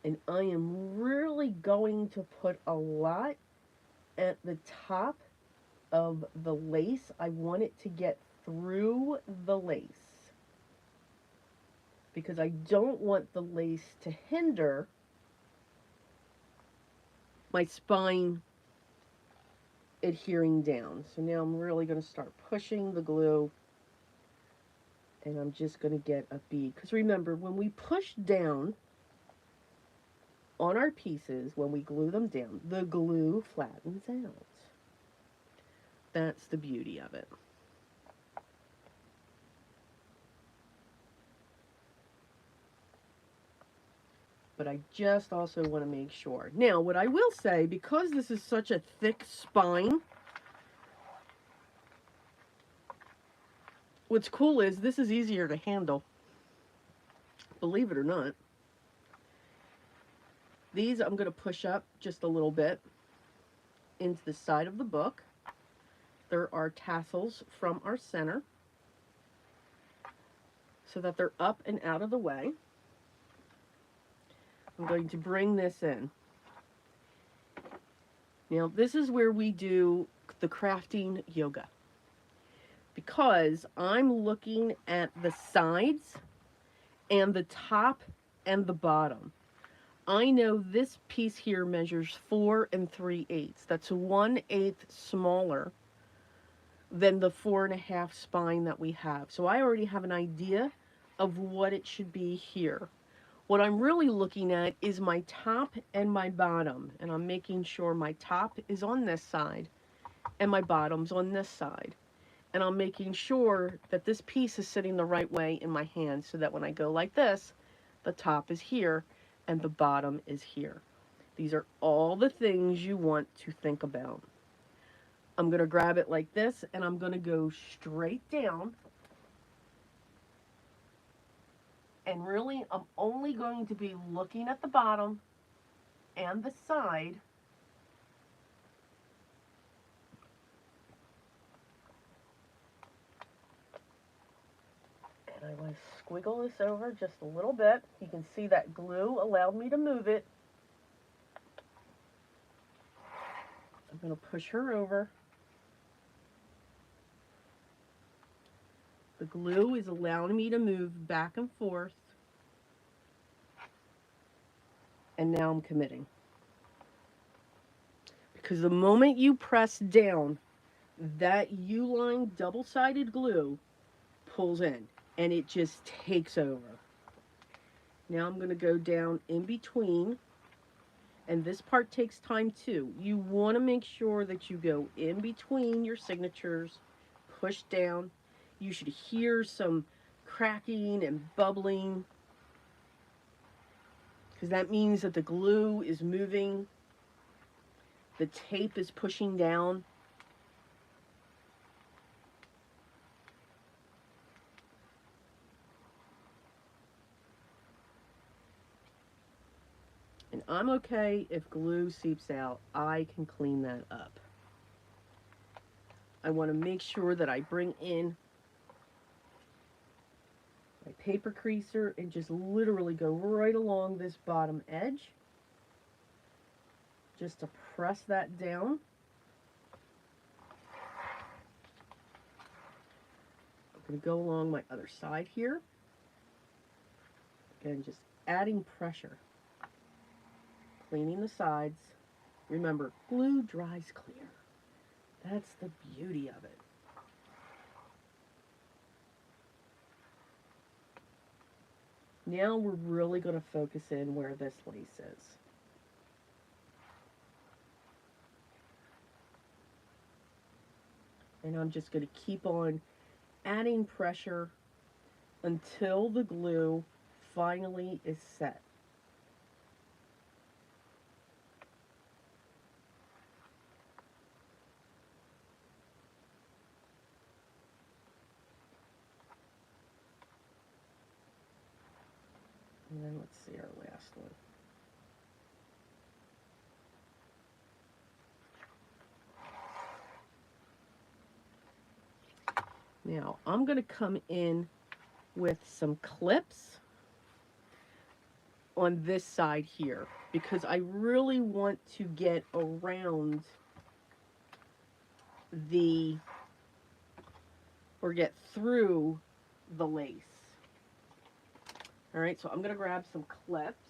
And I am really going to put a lot at the top of the lace. I want it to get through the lace, because I don't want the lace to hinder my spine adhering down. So now I'm really going to start pushing the glue, and I'm just going to get a bead. Because remember, when we push down on our pieces, when we glue them down, the glue flattens out. That's the beauty of it. but I just also want to make sure. Now, what I will say, because this is such a thick spine, what's cool is this is easier to handle, believe it or not. These I'm going to push up just a little bit into the side of the book. There are tassels from our center so that they're up and out of the way. I'm going to bring this in. Now, this is where we do the crafting yoga, because I'm looking at the sides and the top and the bottom. I know this piece here measures 4 3/8. That's 1/8 smaller than the 4.5 spine that we have. So I already have an idea of what it should be here. What I'm really looking at is my top and my bottom, and I'm making sure my top is on this side and my bottom's on this side. And I'm making sure that this piece is sitting the right way in my hand so that when I go like this, the top is here and the bottom is here. These are all the things you want to think about. I'm going to grab it like this, and I'm going to go straight down. And really, I'm only going to be looking at the bottom and the side. And I want to squiggle this over just a little bit. You can see that glue allowed me to move it. I'm going to push her over. The glue is allowing me to move back and forth. And now I'm committing. Because the moment you press down, that U-line double-sided glue pulls in and it just takes over. Now I'm going to go down in between, and this part takes time too. You want to make sure that you go in between your signatures, push down. You should hear some cracking and bubbling, because that means that the glue is moving, the tape is pushing down. And I'm okay if glue seeps out. I can clean that up. I want to make sure that I bring in my paper creaser and just literally go right along this bottom edge, just to press that down. I'm going to go along my other side here. Again, just adding pressure, cleaning the sides. Remember, glue dries clear. That's the beauty of it. Now we're really going to focus in where this lace is. And I'm just going to keep on adding pressure until the glue finally is set. And then let's see our last one. Now, I'm going to come in with some clips on this side here, because I really want to get around get through the lace. All right, so I'm going to grab some clips.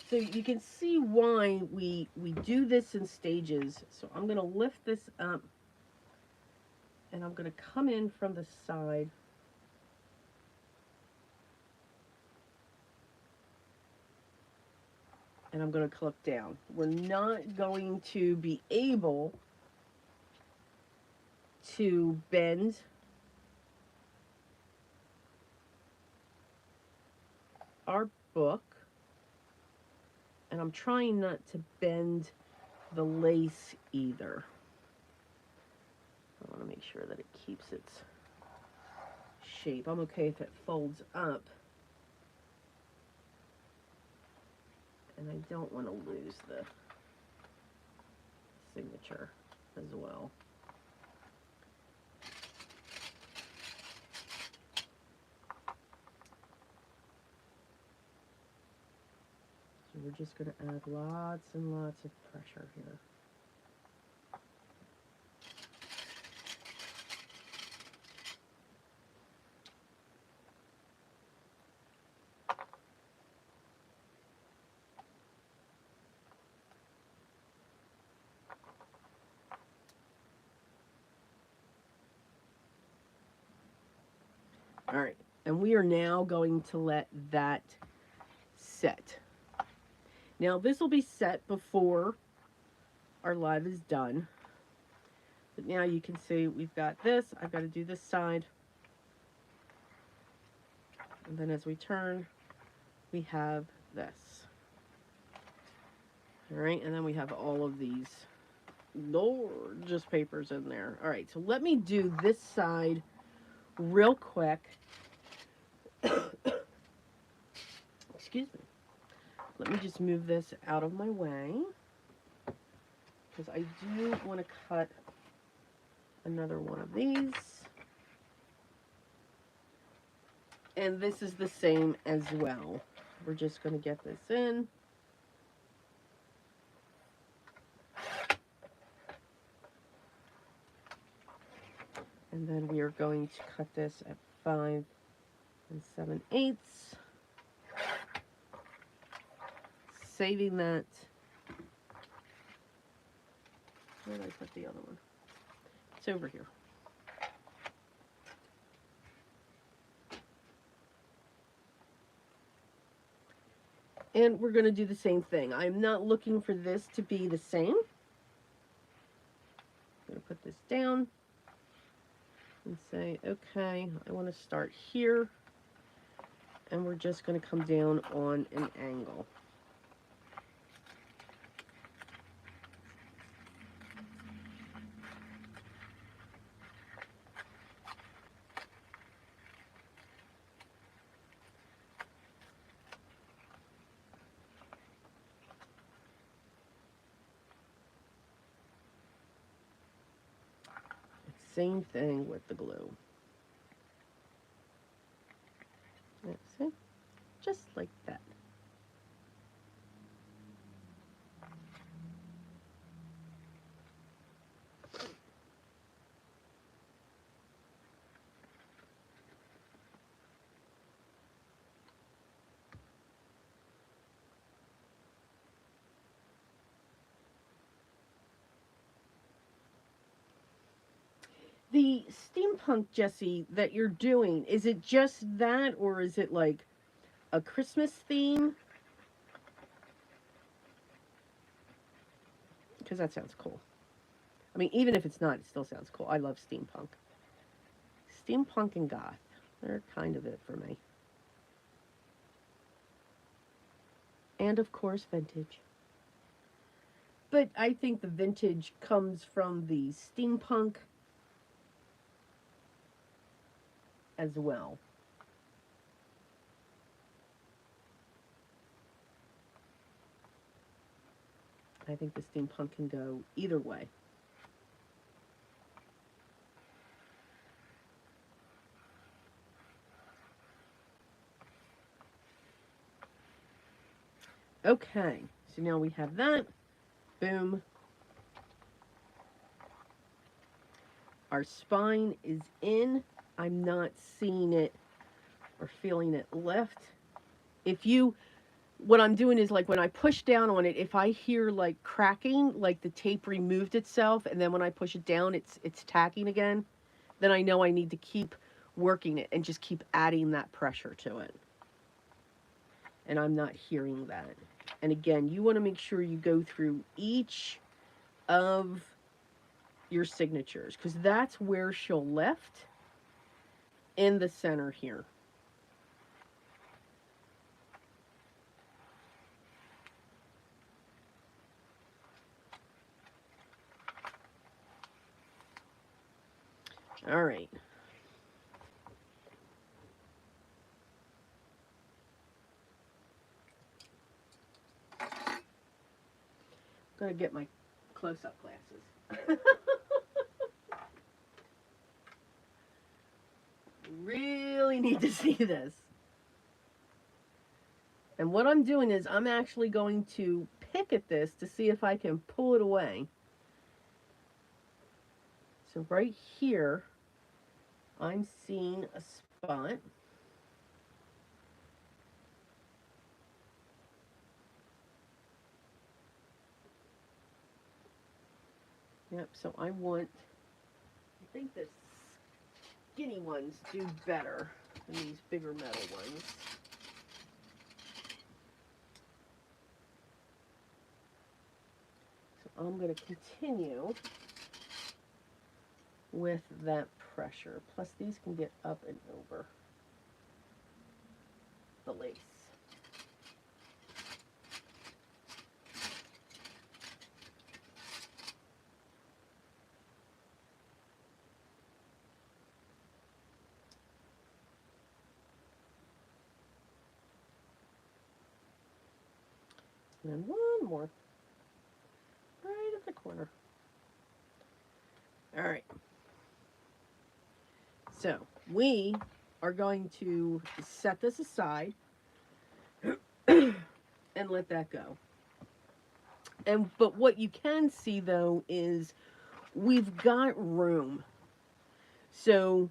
So you can see why we do this in stages. So I'm going to lift this up, and I'm going to come in from the side. and I'm going to clip down. We're not going to be able to bend our book, and I'm trying not to bend the lace either. I want to make sure that it keeps its shape. I'm okay if it folds up, and I don't want to lose the signature as well. So we're just going to add lots and lots of pressure here. All right, and we are now going to let that set. Now this will be set before our live is done. But now you can see we've got this. I've got to do this side. And then as we turn, we have this. All right, and then we have all of these gorgeous papers in there. All right, so let me do this side real quick. Excuse me. Let me just move this out of my way, because I do want to cut another one of these. And this is the same as well. We're just going to get this in. And then we are going to cut this at 5 7/8. Saving that. Where did I put the other one? It's over here. And we're going to do the same thing. I'm not looking for this to be the same. I'm going to put this down and say, okay, I want to start here. And we're just going to come down on an angle. Same thing with the glue. That's it. Just like that. The steampunk, Jessie, that you're doing, is it just that, or is it like a Christmas theme? Because that sounds cool. I mean, even if it's not, it still sounds cool. I love steampunk. Steampunk and goth, they're kind of it for me. And of course, vintage. But I think the vintage comes from the steampunk as well. I think the steampunk can go either way. Okay, so now we have that. Boom. Our spine is in. I'm not seeing it or feeling it lift. If you, what I'm doing is like when I push down on it, if I hear like cracking, like the tape removed itself, and then when I push it down, it's tacking again, then I know I need to keep working it and just keep adding that pressure to it. And I'm not hearing that. And again, you want to make sure you go through each of your signatures, because that's where she'll lift in the center here. All right. I'm going to get my close-up glasses. Really need to see this. And what I'm doing is I'm actually going to pick at this to see if I can pull it away. So right here, I'm seeing a spot. Yep, so I think the skinny ones do better than these bigger metal ones. So I'm going to continue with that pressure. Plus these can get up and over the lace. And then one more, right at the corner. All right. So we are going to set this aside and let that go. But what you can see though is we've got room. So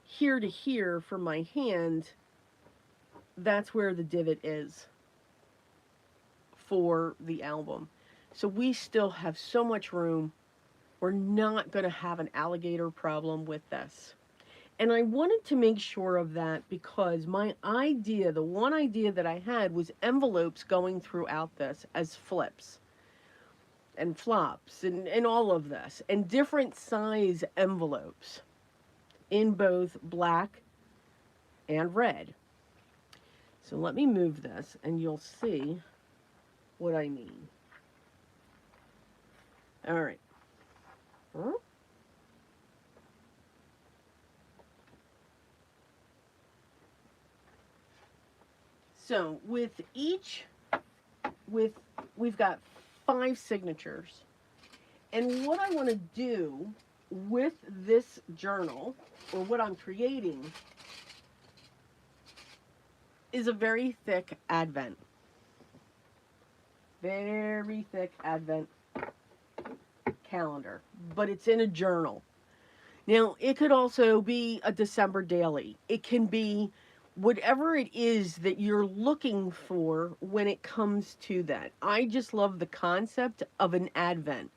here to here for my hand, that's where the divot is for the album. So we still have so much room. We're not going to have an alligator problem with this. And I wanted to make sure of that because my idea, the one idea that I had was envelopes going throughout this as flips and flops and all of this, and different size envelopes in both black and red. So let me move this and you'll see what I mean. All right. Huh? So we've got 5 signatures. And what I want to do with this journal, or what I'm creating, is a very thick advent. Very thick advent calendar. But it's in a journal. Now, it could also be a December daily. It can be whatever it is that you're looking for when it comes to that. I just love the concept of an advent.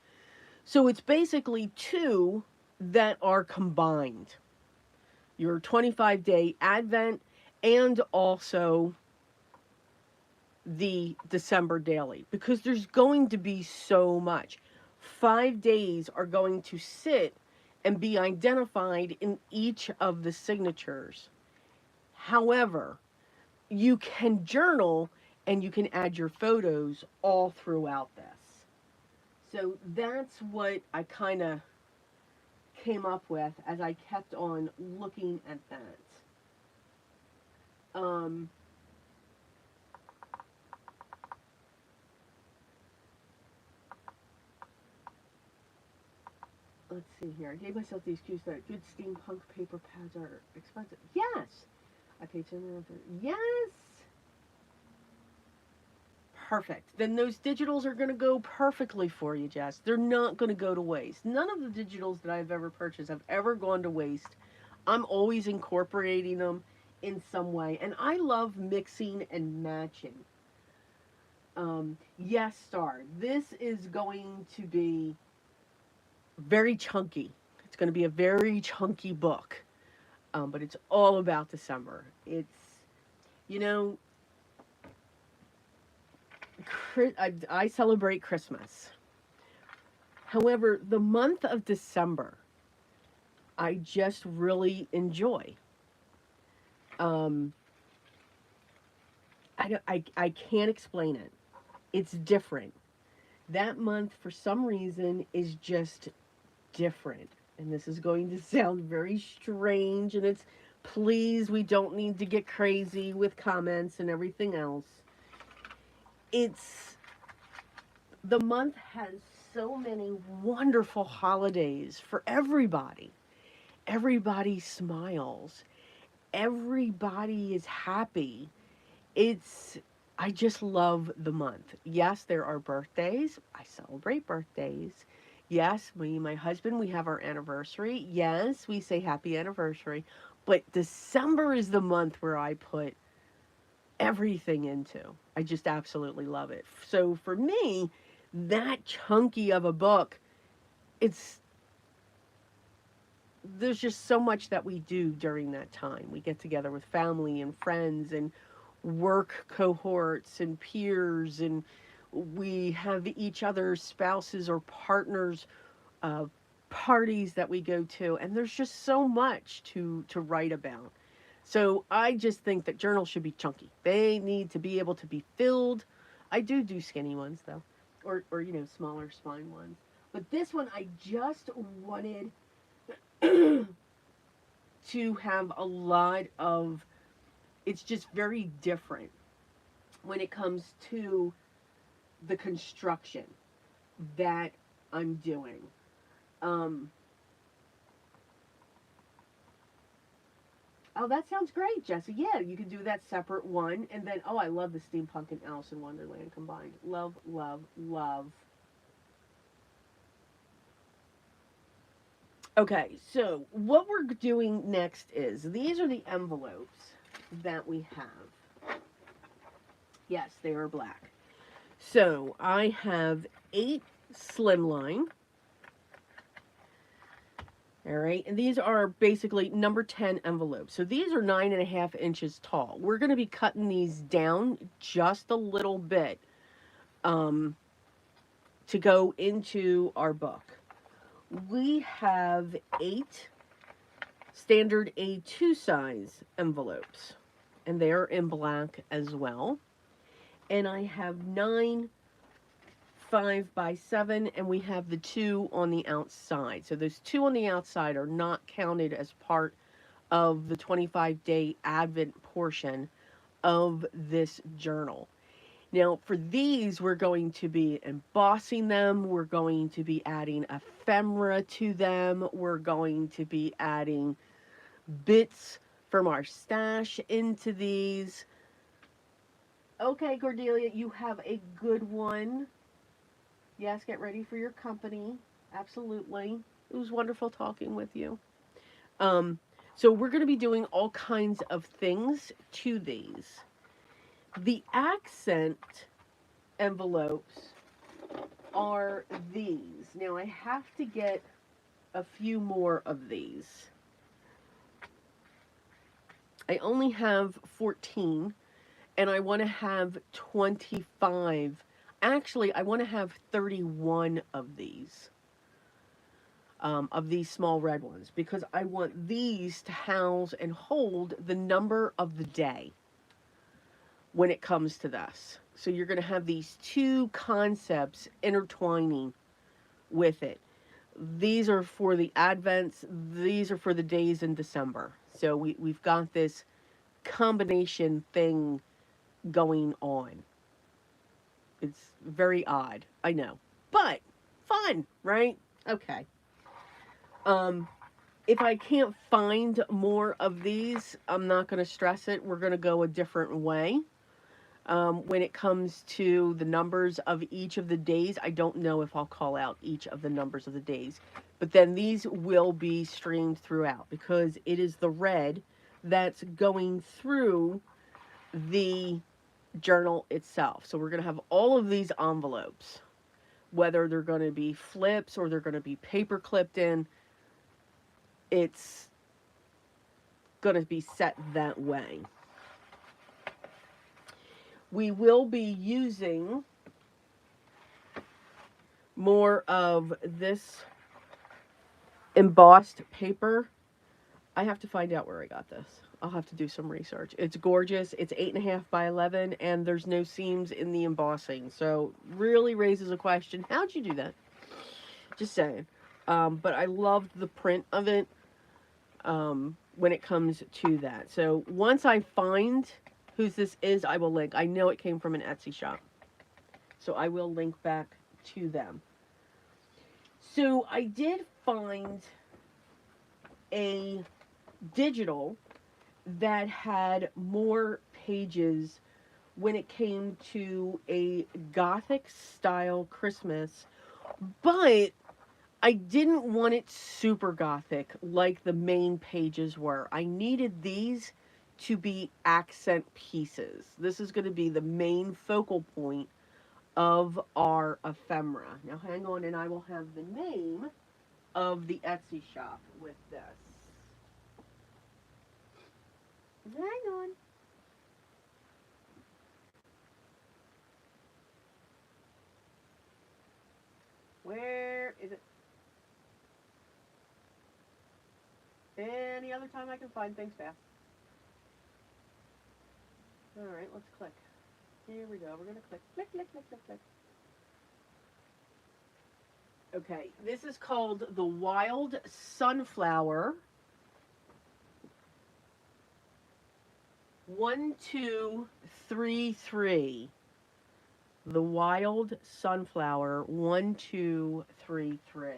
So it's basically 2 that are combined. Your 25-day advent and also the December daily, because there's going to be so much. 5 days are going to sit and be identified in each of the signatures. However, you can journal and you can add your photos all throughout this. So that's what I kind of came up with as I kept on looking at that. Let's see here. I gave myself the excuse that good steampunk paper pads are expensive. Yes! I paid $10. Yes! Perfect. Then those digitals are going to go perfectly for you, Jess. They're not going to go to waste. None of the digitals that I've ever purchased have ever gone to waste. I'm always incorporating them in some way. And I love mixing and matching. Yes, Star. This is going to be very chunky. It's going to be a very chunky book. But it's all about December. It's, you know, I celebrate Christmas. However, the month of December, I just really enjoy. Um, I can't explain it. It's different. That month, for some reason, is just different. And this is going to sound very strange, and it's please, we don't need to get crazy with comments and everything else. It's the month has so many wonderful holidays for everybody. Everybody smiles. Everybody is happy. It's I just love the month. Yes, there are birthdays. I celebrate birthdays. Yes, me and my husband, we have our anniversary. Yes, we say happy anniversary. But December is the month where I put everything into. I just absolutely love it. So for me, that chunky of a book, it's there's just so much that we do during that time. We get together with family and friends and work cohorts and peers, and we have each other's spouses or partners uh, parties that we go to, and there's just so much to write about. So I just think that journals should be chunky. They need to be able to be filled. I do skinny ones though, or smaller spine ones. But this one I just wanted to have a lot of. It's just very different when it comes to the construction that I'm doing. Um, oh, that sounds great, Jesse. Yeah, you can do that separate one. And then, oh, I love the steampunk and Alice in Wonderland combined. Love, love, love. Okay, so what we're doing next is these are the envelopes that we have. Yes, they are black. So I have 8 slimline. All right, and these are basically number 10 envelopes. So these are 9.5 inches tall. We're going to be cutting these down just a little bit um, to go into our book. We have 8 standard A2 size envelopes, and they're in black as well. And I have 9 5x7, and we have the 2 on the outside. So those 2 on the outside are not counted as part of the 25-day Advent portion of this journal. Now, for these, we're going to be embossing them. We're going to be adding ephemera to them. We're going to be adding bits from our stash into these. Okay, Cordelia, you have a good one. Yes, get ready for your company. Absolutely. It was wonderful talking with you. Um, so we're going to be doing all kinds of things to these. The accent envelopes are these. Now I have to get a few more of these. I only have 14, and I want to have 25. Actually, I want to have 31 of these small red ones, because I want these to house and hold the number of the day when it comes to this. So you're going to have these two concepts intertwining with it. These are for the Advents, these are for the days in December. So we've got this combination thing going on. It's very odd, I know, but fun, right? Okay. Um, if I can't find more of these, I'm not going to stress it. We're going to go a different way. When it comes to the numbers of each of the days, I don't know if I'll call out each of the numbers of the days. But then these will be streamed throughout, because it is the red that's going through the journal itself. So we're going to have all of these envelopes, whether they're going to be flips or they're going to be paper clipped in. It's going to be set that way. We will be using more of this embossed paper. I have to find out where I got this. I'll have to do some research. It's gorgeous. It's 8.5 by 11, and there's no seams in the embossing. So really raises a question. How'd you do that? Just saying. But I loved the print of it when it comes to that. So once I find whose this is, I will link. I know it came from an Etsy shop. So I will link back to them. So I did find a digital that had more pages when it came to a Gothic style Christmas, but I didn't want it super Gothic like the main pages were. I needed these to be accent pieces. This is going to be the main focal point of our ephemera. Now hang on, and I will have the name of the Etsy shop with this. Hang on. Where is it? Any other time I can find things fast. Alright, let's click. Here we go. We're going to click. Click, click, click, click, click. Okay, this is called the Wild Sunflower 1233. The Wild Sunflower 1233.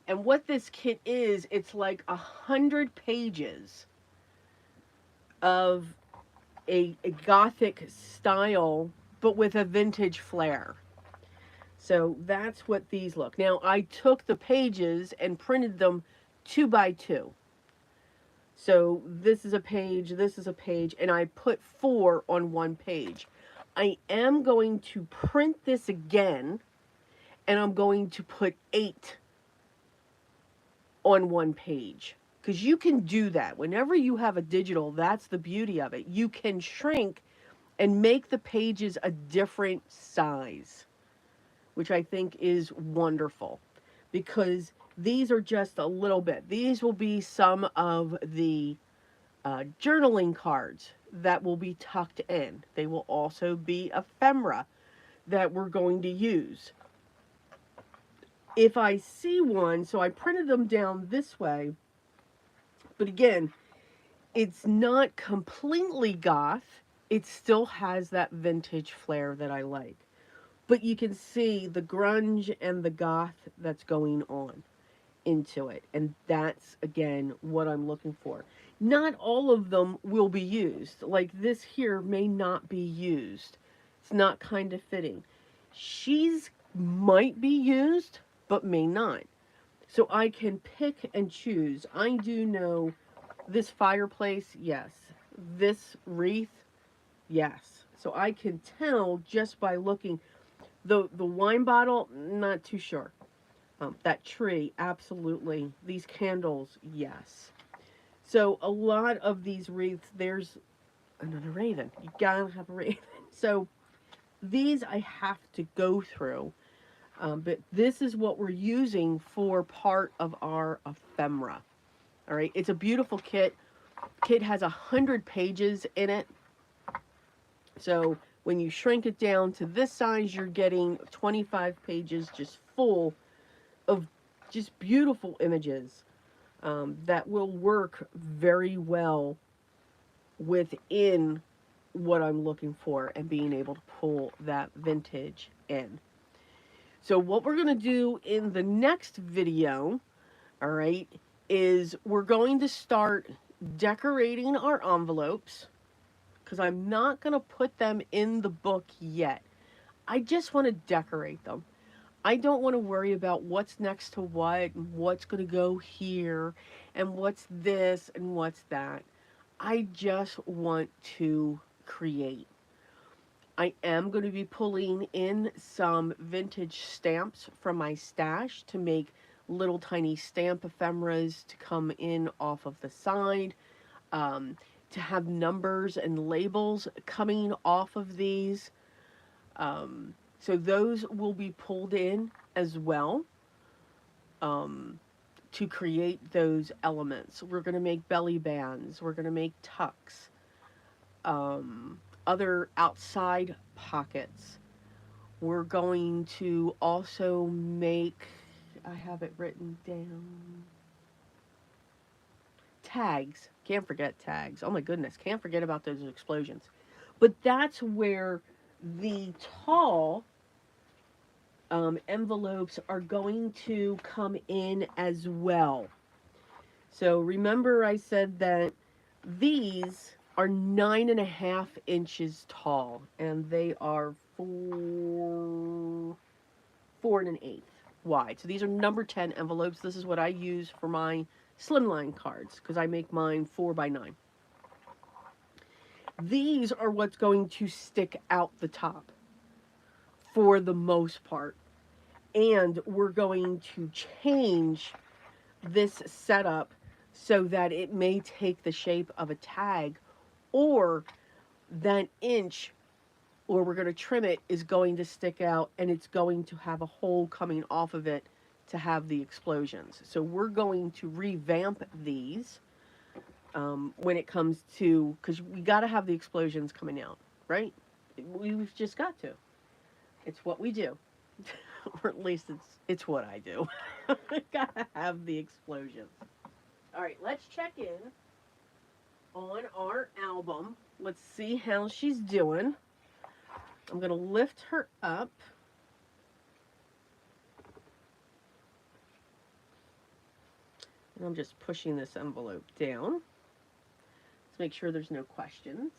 And what this kit is, it's like 100 pages of a Gothic style, but with a vintage flair. So that's what these look. Now, I took the pages and printed them 2 by 2. So this is a page, and I put 4 on one page. I am going to print this again, and I'm going to put 8 on one page. Because you can do that. Whenever you have a digital, that's the beauty of it. You can shrink and make the pages a different size, which I think is wonderful. Because these are just a little bit. These will be some of the journaling cards that will be tucked in. They will also be ephemera that we're going to use. If I see one, so I printed them down this way, but again, it's not completely goth. It still has that vintage flair that I like. But you can see the grunge and the goth that's going on into it. And that's, again, what I'm looking for. Not all of them will be used. Like this here may not be used. It's not kind of fitting. She's might be used, but may not. So I can pick and choose. I do know this fireplace, yes. This wreath, yes. So I can tell just by looking. The wine bottle, not too sure. That tree, absolutely. These candles, yes. So a lot of these wreaths, there's another raven. You gotta have a raven. So these I have to go through. But this is what we're using for part of our ephemera. All right, it's a beautiful kit. Kit has 100 pages in it. So when you shrink it down to this size, you're getting 25 pages just full of just beautiful images that will work very well within what I'm looking for and being able to pull that vintage in. So what we're going to do in the next video, all right, is we're going to start decorating our envelopes, because I'm not going to put them in the book yet. I just want to decorate them. I don't want to worry about what's next to what, and what's going to go here, and what's this, and what's that. I just want to create. I am going to be pulling in some vintage stamps from my stash to make little tiny stamp ephemeras to come in off of the side. to have numbers and labels coming off of these. So those will be pulled in as well, um, to create those elements. We're going to make belly bands. We're going to make tucks, other outside pockets. We're going to also make, I have it written down, tags. Can't forget tags. Oh my goodness, can't forget about those explosions. But that's where the tall envelopes are going to come in as well. So remember I said that these are 9.5 inches tall, and they are 4 and an eighth wide. So these are number 10 envelopes. This is what I use for my slimline cards because I make mine 4 by 9. These are what's going to stick out the top for the most part. And we're going to change this setup so that it may take the shape of a tag, or that inch, or we're going to trim it, is going to stick out and it's going to have a hole coming off of it to have the explosions. So we're going to revamp these when it comes to, because we got to have the explosions coming out, right? We've just got to. It's what we do. Or at least it's what I do. I gotta have the explosions. All right, let's check in on our album. Let's see how she's doing. I'm gonna lift her up. And I'm just pushing this envelope down. Let's make sure there's no questions.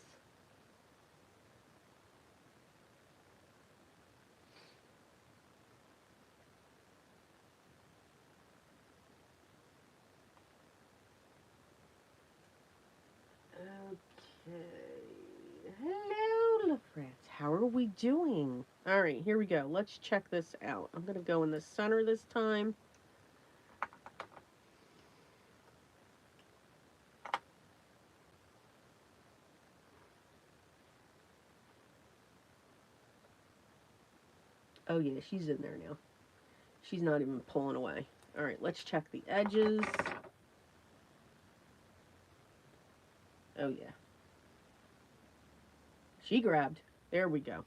Okay. Hello, LaFrance. How are we doing? All right, here we go. Let's check this out. I'm going to go in the center this time. Oh, yeah, she's in there now. She's not even pulling away. All right, let's check the edges. Oh, yeah. She grabbed. There we go.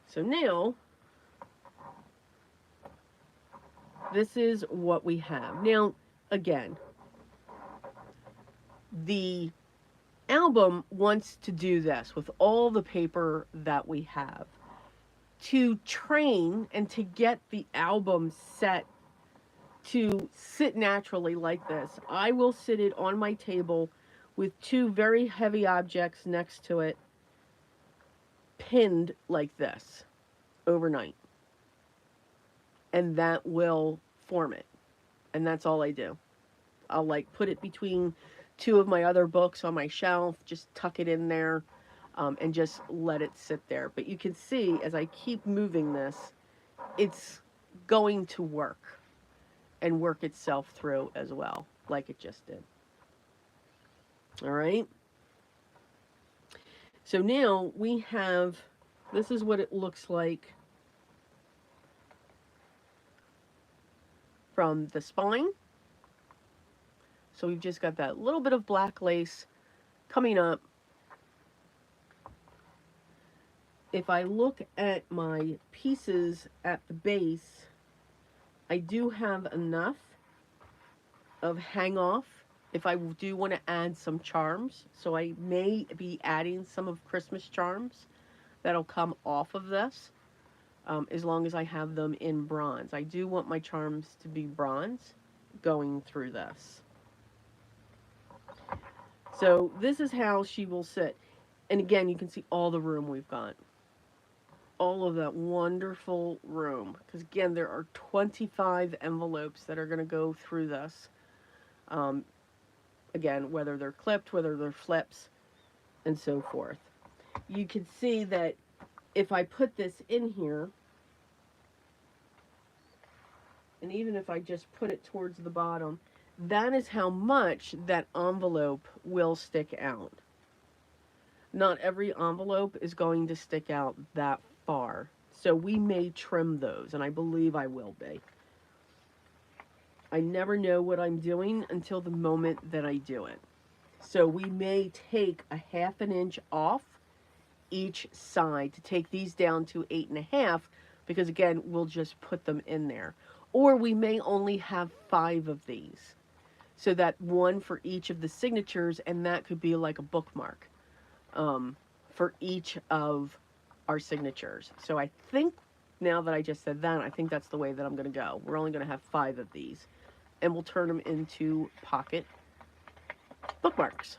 So now, this is what we have. Now, again, the album wants to do this with all the paper that we have. To train and to get the album set to sit naturally like this, I will sit it on my table with two very heavy objects next to it, pinned like this overnight. And that will form it. And that's all I do. I'll like put it between two of my other books on my shelf, just tuck it in there, and just let it sit there. But you can see as I keep moving this, it's going to work and work itself through as well, like it just did. All right. So now we have, this is what it looks like from the spine. So we've just got that little bit of black lace coming up. If I look at my pieces at the base, I do have enough of hang off if I do want to add some charms. So I may be adding some of Christmas charms that'll come off of this, as long as I have them in bronze. I do want my charms to be bronze going through this. So this is how she will sit. And again, you can see all the room we've got. All of that wonderful room. Because again, there are 25 envelopes that are going to go through this. Again, whether they're clipped, whether they're flips, and so forth. You can see that if I put this in here, and even if I just put it towards the bottom, that is how much that envelope will stick out. Not every envelope is going to stick out that far. So we may trim those, and I believe I will be. I never know what I'm doing until the moment that I do it. So we may take a half an inch off each side to take these down to 8.5, because again, we'll just put them in there. Or we may only have 5 of these. So that one for each of the signatures, and that could be like a bookmark um, for each of our signatures. So I think now that I just said that, I think that's the way that I'm going to go. We're only going to have 5 of these, and we'll turn them into pocket bookmarks.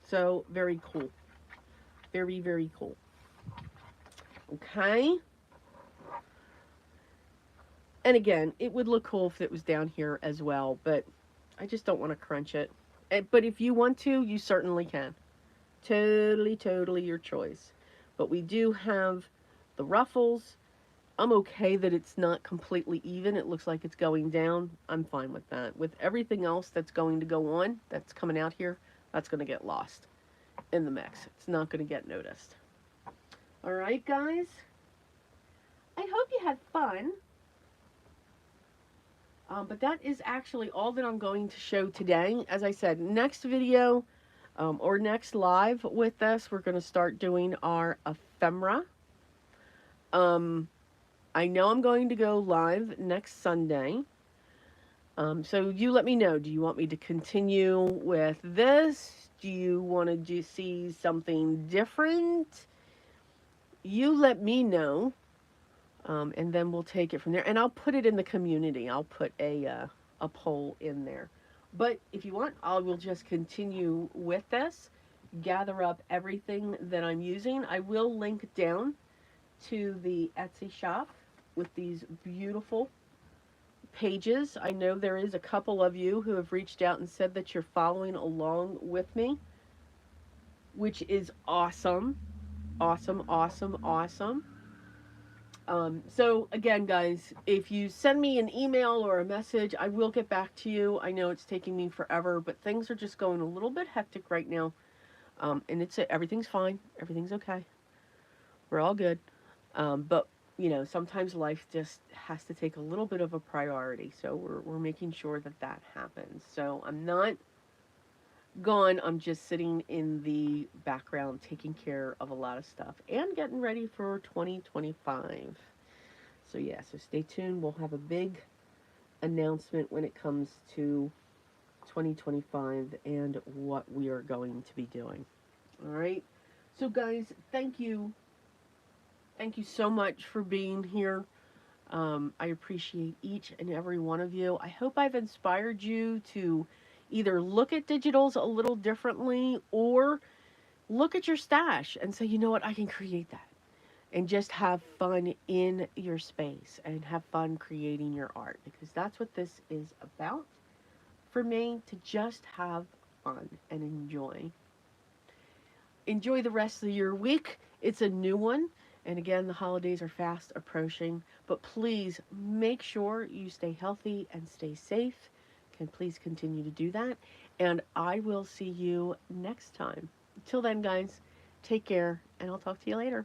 So very cool. Very, very cool. Okay. And again, it would look cool if it was down here as well, but I just don't want to crunch it. But if you want to, you certainly can. Totally, totally your choice. But we do have the ruffles. I'm okay that it's not completely even. It looks like it's going down. I'm fine with that. With everything else that's going to go on, that's coming out here, that's going to get lost in the mix. It's not going to get noticed. All right, guys. I hope you had fun. But that is actually all that I'm going to show today. As I said, next video or next live with this, we're going to start doing our ephemera. I know I'm going to go live next Sunday. So you let me know. Do you want me to continue with this? Do you want to see something different? You let me know. And then we'll take it from there. And I'll put it in the community. I'll put a poll in there. But if you want, I will just continue with this, gather up everything that I'm using. I will link down to the Etsy shop with these beautiful pages. I know there is a couple of you who have reached out and said that you're following along with me, which is awesome. Awesome, awesome, awesome. So again, guys, if you send me an email or a message, I will get back to you. I know it's taking me forever, but things are just going a little bit hectic right now. And everything's fine. Everything's okay. We're all good. But sometimes life just has to take a little bit of a priority. So we're making sure that that happens. So I'm not gone. I'm just sitting in the background taking care of a lot of stuff and getting ready for 2025. So yeah, so stay tuned. We'll have a big announcement when it comes to 2025 and what we are going to be doing. All right. So guys, thank you. Thank you so much for being here. I appreciate each and every one of you. I hope I've inspired you to either look at digitals a little differently or look at your stash and say, you know what, I can create that. And just have fun in your space and have fun creating your art, because that's what this is about for me, to just have fun and enjoy. Enjoy the rest of your week. It's a new one. And again, the holidays are fast approaching, but please make sure you stay healthy and stay safe. Can please continue to do that. And I will see you next time. Till then, guys, take care, and I'll talk to you later.